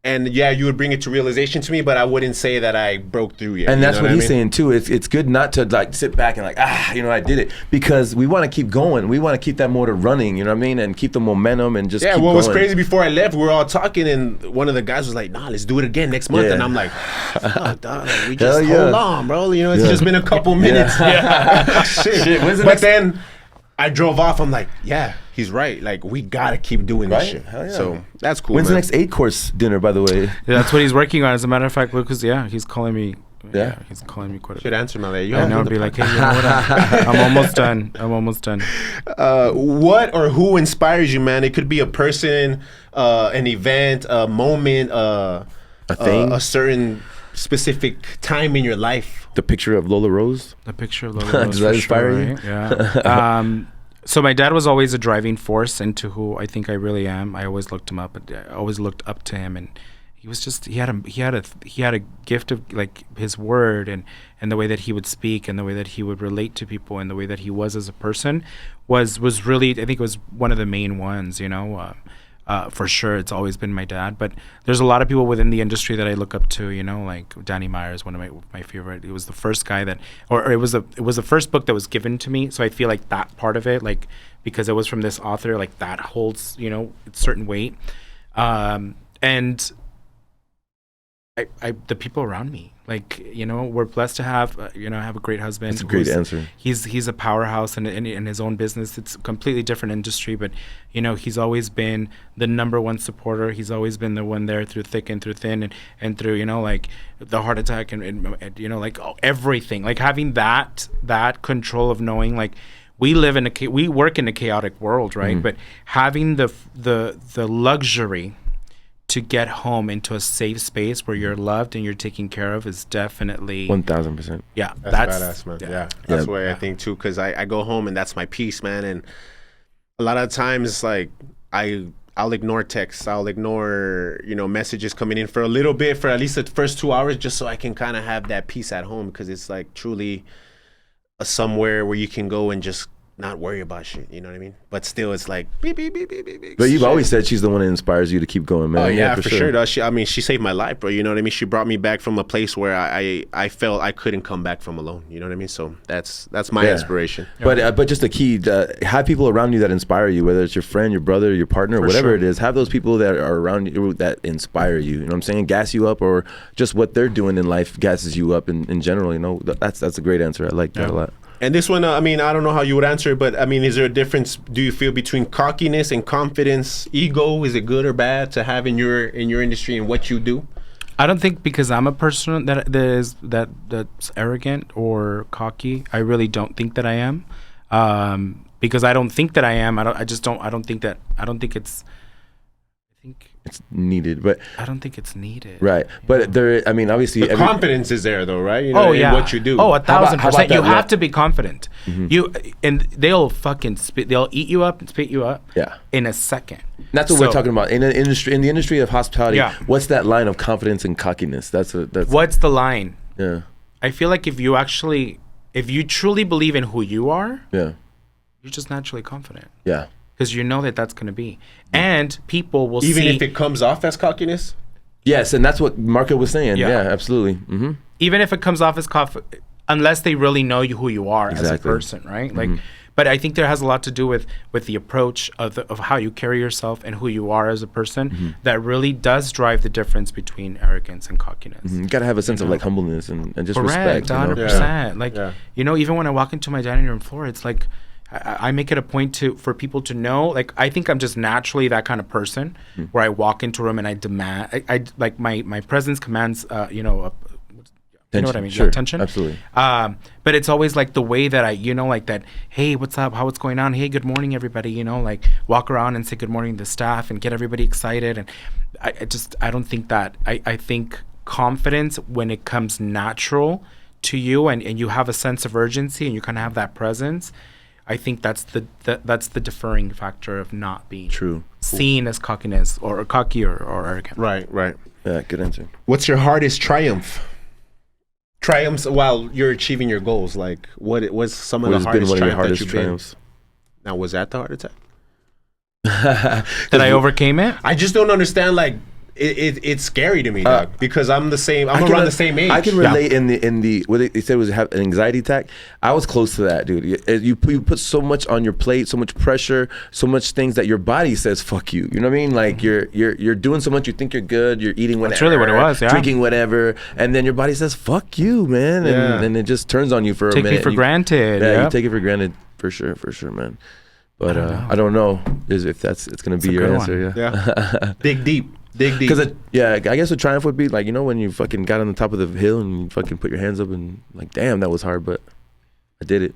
And you would bring it to realization to me, but I wouldn't say that I broke through yet. And that's what he's saying too. It's good not to like sit back and like, I did it, because we want to keep going. We want to keep that motor running, you know what I mean? And keep the momentum and just keep what going. was crazy, before I left, we were all talking and one of the guys was like, nah, let's do it again next month. And I'm like, fuck, dog, like, we just hold on, bro. You know, it's just been a couple minutes. Shit. But then I drove off. I'm like, he's right. Like, we gotta keep doing this shit. So that's cool. When's the next 8-course dinner, by the way? That's what he's working on. As a matter of fact, Lucas, he's calling me. He's calling me quite a bit. Should answer my lady. I know, be like, hey, you know what? I'm almost done. What or who inspires you, man? It could be a person, an event, a moment, a thing, a certain specific time in your life. The picture of Lola Rose. The picture of Lola Rose. Does that inspire you? Right? Yeah. So my dad was always a driving force into who I think I really am. I always looked him up. I always looked up to him, and he was just he had a gift of like his word and the way that he would speak and the way that he would relate to people and the way that he was as a person was really, I think it was one of the main ones, you know. For sure, it's always been my dad, but there's a lot of people within the industry that I look up to, you know, like Danny Meyer is one of my favorite. It was the first guy that, or it was the first book that was given to me, so I feel like that part of it, like, because it was from this author, like that holds, you know, a certain weight, and the people around me, like, you know, we're blessed to have, you know, I have a great husband. That's a great answer. He's a powerhouse in his own business. It's a completely different industry, but, you know, he's always been the number one supporter. He's always been the one there through thick and through thin and through, you know, like the heart attack and you know, like everything, like having that control of knowing, like, we work in a chaotic world, right? But having the luxury to get home into a safe space where you're loved and you're taken care of is definitely 1,000%. Yeah, that's badass, man. Yeah, that's what I think too, because I go home and that's my peace, man. And a lot of times, like, I'll ignore texts, I'll ignore, you know, messages coming in for a little bit, for at least the first 2 hours, just so I can kind of have that peace at home, because it's like truly a somewhere where you can go and just not worry about shit. You know what I mean? But still, it's like beep, beep, beep, beep, beep. But you've always said she's the one that inspires you to keep going, man. Oh yeah, for sure. Though. She saved my life, bro. You know what I mean? She brought me back from a place where I felt I couldn't come back from alone. You know what I mean? So that's my inspiration. But just a key, have people around you that inspire you, whether it's your friend, your brother, your partner, whatever it is. Have those people that are around you that inspire you. You know what I'm saying? Gas you up, or just what they're doing in life gasses you up in general. You know, that's a great answer. I like that a lot. And this one, I mean, I don't know how you would answer it, but I mean, is there a difference? Do you feel between cockiness and confidence, ego? Is it good or bad to have in your industry and what you do? I don't think because I'm a person that's arrogant or cocky. I really don't think that I am, because I don't think that I am. I don't think it's. I think it's needed, but I don't think it's needed. Right, but there. I mean, obviously, the confidence is there, though, right? You know, in what you do. 1,000%. You have to be confident. And they'll fucking they'll eat you up and spit you up. Yeah. In a second. That's what we're talking about in the industry of hospitality. Yeah. What's that line of confidence and cockiness? That's what's the line? Yeah. I feel like if you truly believe in who you are, yeah, you're just naturally confident. Yeah. Because you know that's going to be. And people will even if it comes off as cockiness? Yes, and that's what Marco was saying. Yeah, absolutely. Mm-hmm. Even if it comes off as unless they really know who you are as a person, right? Like, but I think there has a lot to do with the approach of how you carry yourself and who you are as a person that really does drive the difference between arrogance and cockiness. You got to have a sense of like humbleness and just respect. 100%. Like, you know, even when I walk into my dining room floor, it's like, I make it a point for people to know. Like, I think I'm just naturally that kind of person where I walk into a room and I demand. I like my presence commands. You know what I mean? Sure. Attention. Absolutely. But it's always like the way that like that. Hey, what's up? What's going on? Hey, good morning, everybody. You know, like walk around and say good morning to the staff and get everybody excited. And I don't think that. I think confidence, when it comes natural to you and you have a sense of urgency and you kind of have that presence. I think that's the deferring factor of not being seen as cockiness or cocky or arrogant. Right. Yeah, good answer. What's your hardest triumph? Triumphs while you're achieving your goals. Like, what was some of the hardest triumphs? Now, was that the heart attack? That I overcame it? I just don't understand, like, it's scary to me, dog, because I'm the same. I'm around the same age. I can relate in the what they said was have an anxiety attack. I was close to that, dude. You put so much on your plate, so much pressure, so much things that your body says fuck you. You know what I mean? Like you're doing so much. You think you're good. You're eating whatever. That's really what it was. Yeah. Drinking whatever, and then your body says fuck you, man, and it just turns on you for a minute. Take me for granted. Yeah, you take it for granted for sure, man. But I don't know if it's gonna be your answer. Yeah. Dig deep. Because I guess a triumph would be like, you know, when you fucking got on the top of the hill and you fucking put your hands up and like, damn, that was hard, but I did it.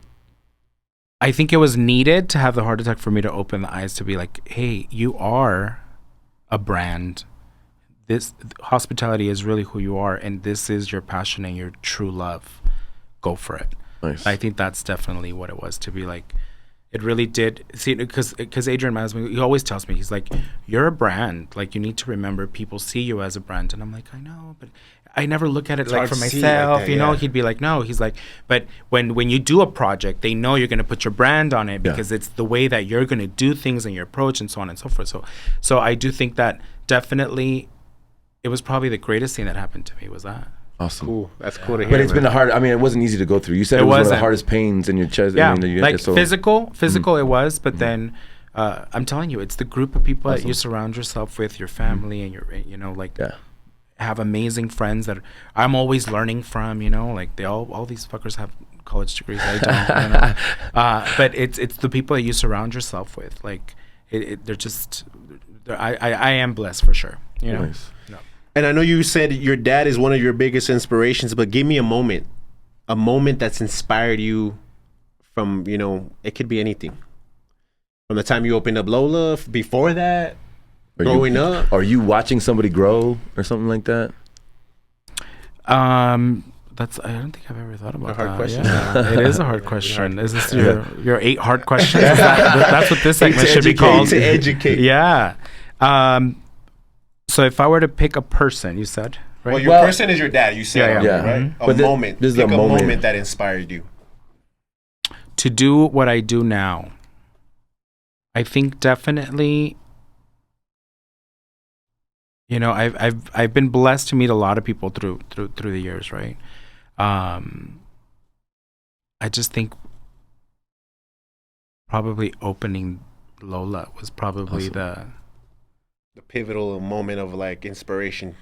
I think it was needed to have the heart attack for me to open the eyes to be like, hey, you are a brand. This hospitality is really who you are, and this is your passion and your true love. Go for it. Nice. I think that's definitely what it was, to be like, it really did. See, because Adrian Masman, he always tells me, he's like, you're a brand. Like, you need to remember people see you as a brand. And I'm like, I know, but I never look at it like for myself. Like that, you know, he'd be like, no. He's like, but when you do a project, they know you're going to put your brand on it because it's the way that you're going to do things and your approach and so on and so forth. So I do think that definitely it was probably the greatest thing that happened to me was that. Awesome. Cool. That's cool to hear. But it's been a hard. I mean, it wasn't easy to go through. You said it was one of the hardest pains in your chest. Yeah, I mean, like physical it was. But then, I'm telling you, it's the group of people that you surround yourself with, your family, and have amazing friends that I'm always learning from. You know, like all these fuckers have college degrees. I don't. You know? But it's the people that you surround yourself with. Like they're just. I am blessed for sure. You know. Nice. No. And I know you said your dad is one of your biggest inspirations, but give me a moment that's inspired you from, you know, it could be anything. From the time you opened up Lola, before that, growing up. Are you watching somebody grow or something like that? I don't think I've ever thought about that. A hard question. Yeah. It is a hard question. Is this your 8 hard questions? That's what this segment should be called. To educate. Yeah. So if I were to pick a person, you said, right? Well, your person is your dad. You said, right? Mm-hmm. A moment. Pick a moment that inspired you. to do what I do now, I think definitely, you know, I've been blessed to meet a lot of people through the years, right? I just think probably opening Lola was probably the pivotal moment of like inspiration.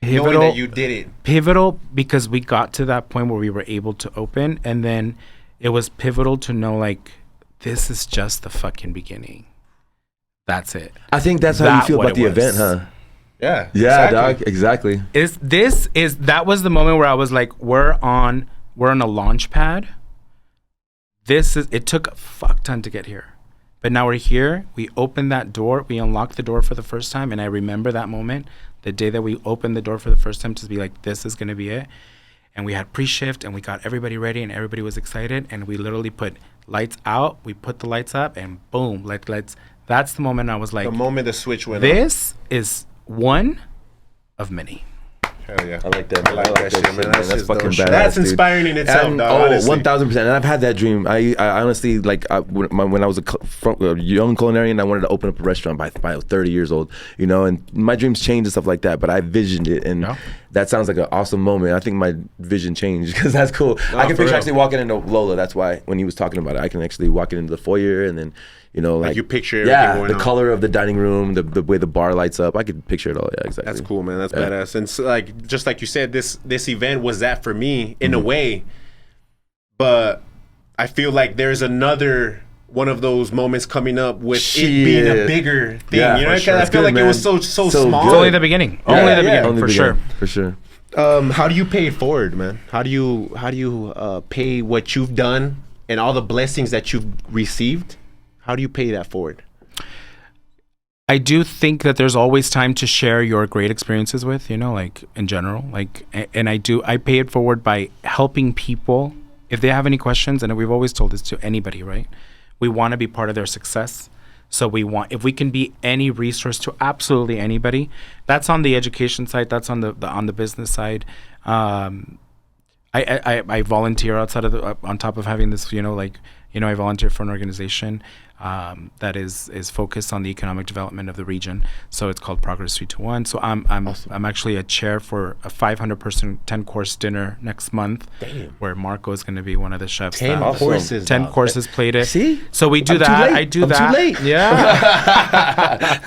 Pivotal, knowing that you did it. Pivotal because we got to that point where we were able to open, and then it was pivotal to know like this is just the fucking beginning. That's it. I think that's how you feel about the event, huh? Yeah. Yeah, exactly. dog. Exactly. That was the moment where I was like, we're on a launch pad. It took a fuck ton to get here. But now we're here. We opened that door. We unlocked the door for the first time. And I remember that moment, the day that we opened the door for the first time, to be like, this is going to be it. And we had pre-shift and we got everybody ready and everybody was excited. And we literally put lights out. We put the lights up and boom, lights. That's the moment I was like, the moment the switch went this is one of many. Hell yeah. I like that. I like that shit, man. That's fucking badass. That's inspiring in itself, dog. 1,000%. And I've had that dream. I honestly, like, when I was a young culinarian, I wanted to open up a restaurant by 30 years old, you know, and my dreams changed and stuff like that, but I visioned it, and that sounds like an awesome moment. I think my vision changed because that's cool. I can picture actually walking into Lola. That's why when he was talking about it, I can actually walk into the foyer and then, you know, like you picture everything going the color of the dining room, the way the bar lights up. I could picture it all. Yeah, exactly. That's cool, man. That's badass. And so, like, just like you said, this event was that for me in a way, but I feel like there's another one of those moments coming up with it being a bigger thing. Yeah, you know, because I feel like it was so small. It's only the beginning. Only the beginning, for sure. For sure. How do you pay it forward, man? How do you pay what you've done and all the blessings that you've received? How do you pay that forward? I do think that there's always time to share your great experiences with, you know, like in general, like, and I pay it forward by helping people if they have any questions. And we've always told this to anybody, right? We want to be part of their success. So if we can be any resource to absolutely anybody, that's on the education side. That's on the business side. I volunteer outside of on top of having this, you know, like, you know, I volunteer for an organization that is focused on the economic development of the region. So it's called Progress 321. So I'm actually a chair for a 500-person 10-course dinner next month. Damn. Where Marco is going to be one of the chefs. 10 courses. 10 courses plated. See? So we do that. I do that. I'm too late. Yeah.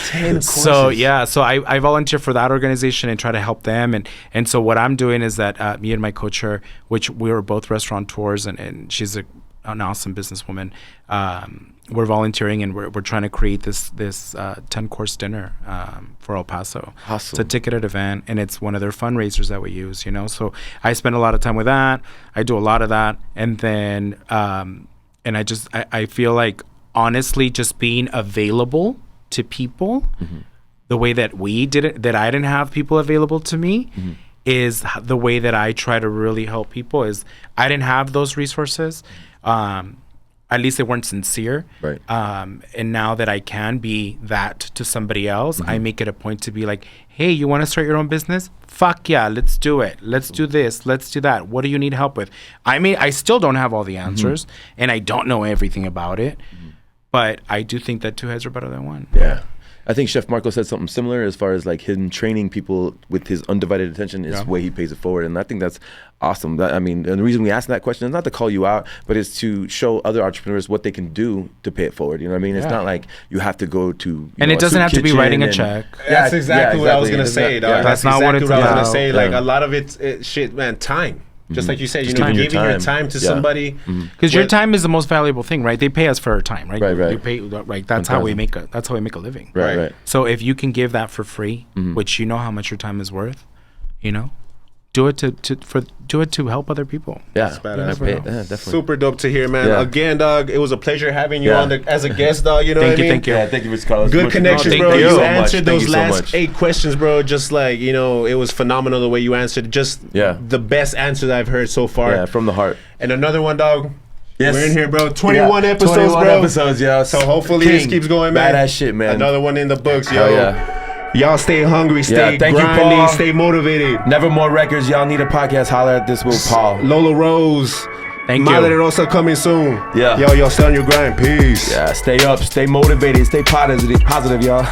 10 courses. So yeah. So I volunteer for that organization and try to help them. And so what I'm doing is that me and my co-chair, which we were both restaurateurs, and she's an awesome businesswoman. We're volunteering and we're trying to create this 10-course dinner for El Paso. Awesome. It's a ticketed event and it's one of their fundraisers that we use, you know. So I spend a lot of time with that. I do a lot of that, and then and I feel like honestly just being available to people the way that we did it, that I didn't have people available to me. Is the way that I try to really help people. Is I didn't have those resources. At least they weren't sincere. Right. And now that I can be that to somebody else, I make it a point to be like, hey, you want to start your own business? Fuck yeah, let's do it. Let's do this. Let's do that. What do you need help with? I mean, I still don't have all the answers and I don't know everything about it, but I do think that two heads are better than one. Yeah. I think Chef Marco said something similar as far as like him training people with his undivided attention is the way he pays it forward. And I think that's awesome. I mean, and the reason we ask that question is not to call you out, but it's to show other entrepreneurs what they can do to pay it forward. You know what I mean? It's not like you have to go to, and it doesn't have to be writing a check. That's exactly what I was going to say, dog. That's not what it's about. I was going to say. Like a lot of it's shit, man, time. Just like you said, you know, giving your time to somebody. Because your time is the most valuable thing, right? They pay us for our time, right? Right. You pay, right? That's how we make a living. Right. So if you can give that for free, which you know how much your time is worth, you know, do it to help other people. Yeah, that's badass. Definitely. Super dope to hear, man. Yeah. Again, dog, it was a pleasure having you on as a guest, dog. You know what I mean? Thank you. Yeah, thank you, Mr. Carlos. Good connections, bro. You answered those last 8 8 questions, bro. Just like, you know, it was phenomenal the way you answered. Just the best answers I've heard so far. Yeah, from the heart. And another one, dog. Yes. We're in here, bro. 21 episodes, 21 bro. episodes, yo. So hopefully this keeps going, man. Badass shit, man. Another one in the books, yo. Hell yeah. Y'all stay hungry, stay thank you, grinding, Paul. stay motivated. Never More Records. Y'all need a podcast. Holler at this with Paul. Lola Rose. Thank Madre you. Rosa coming soon. Yeah. Yo, stay on your grind. Peace. Yeah, stay up, stay motivated, stay positive, y'all.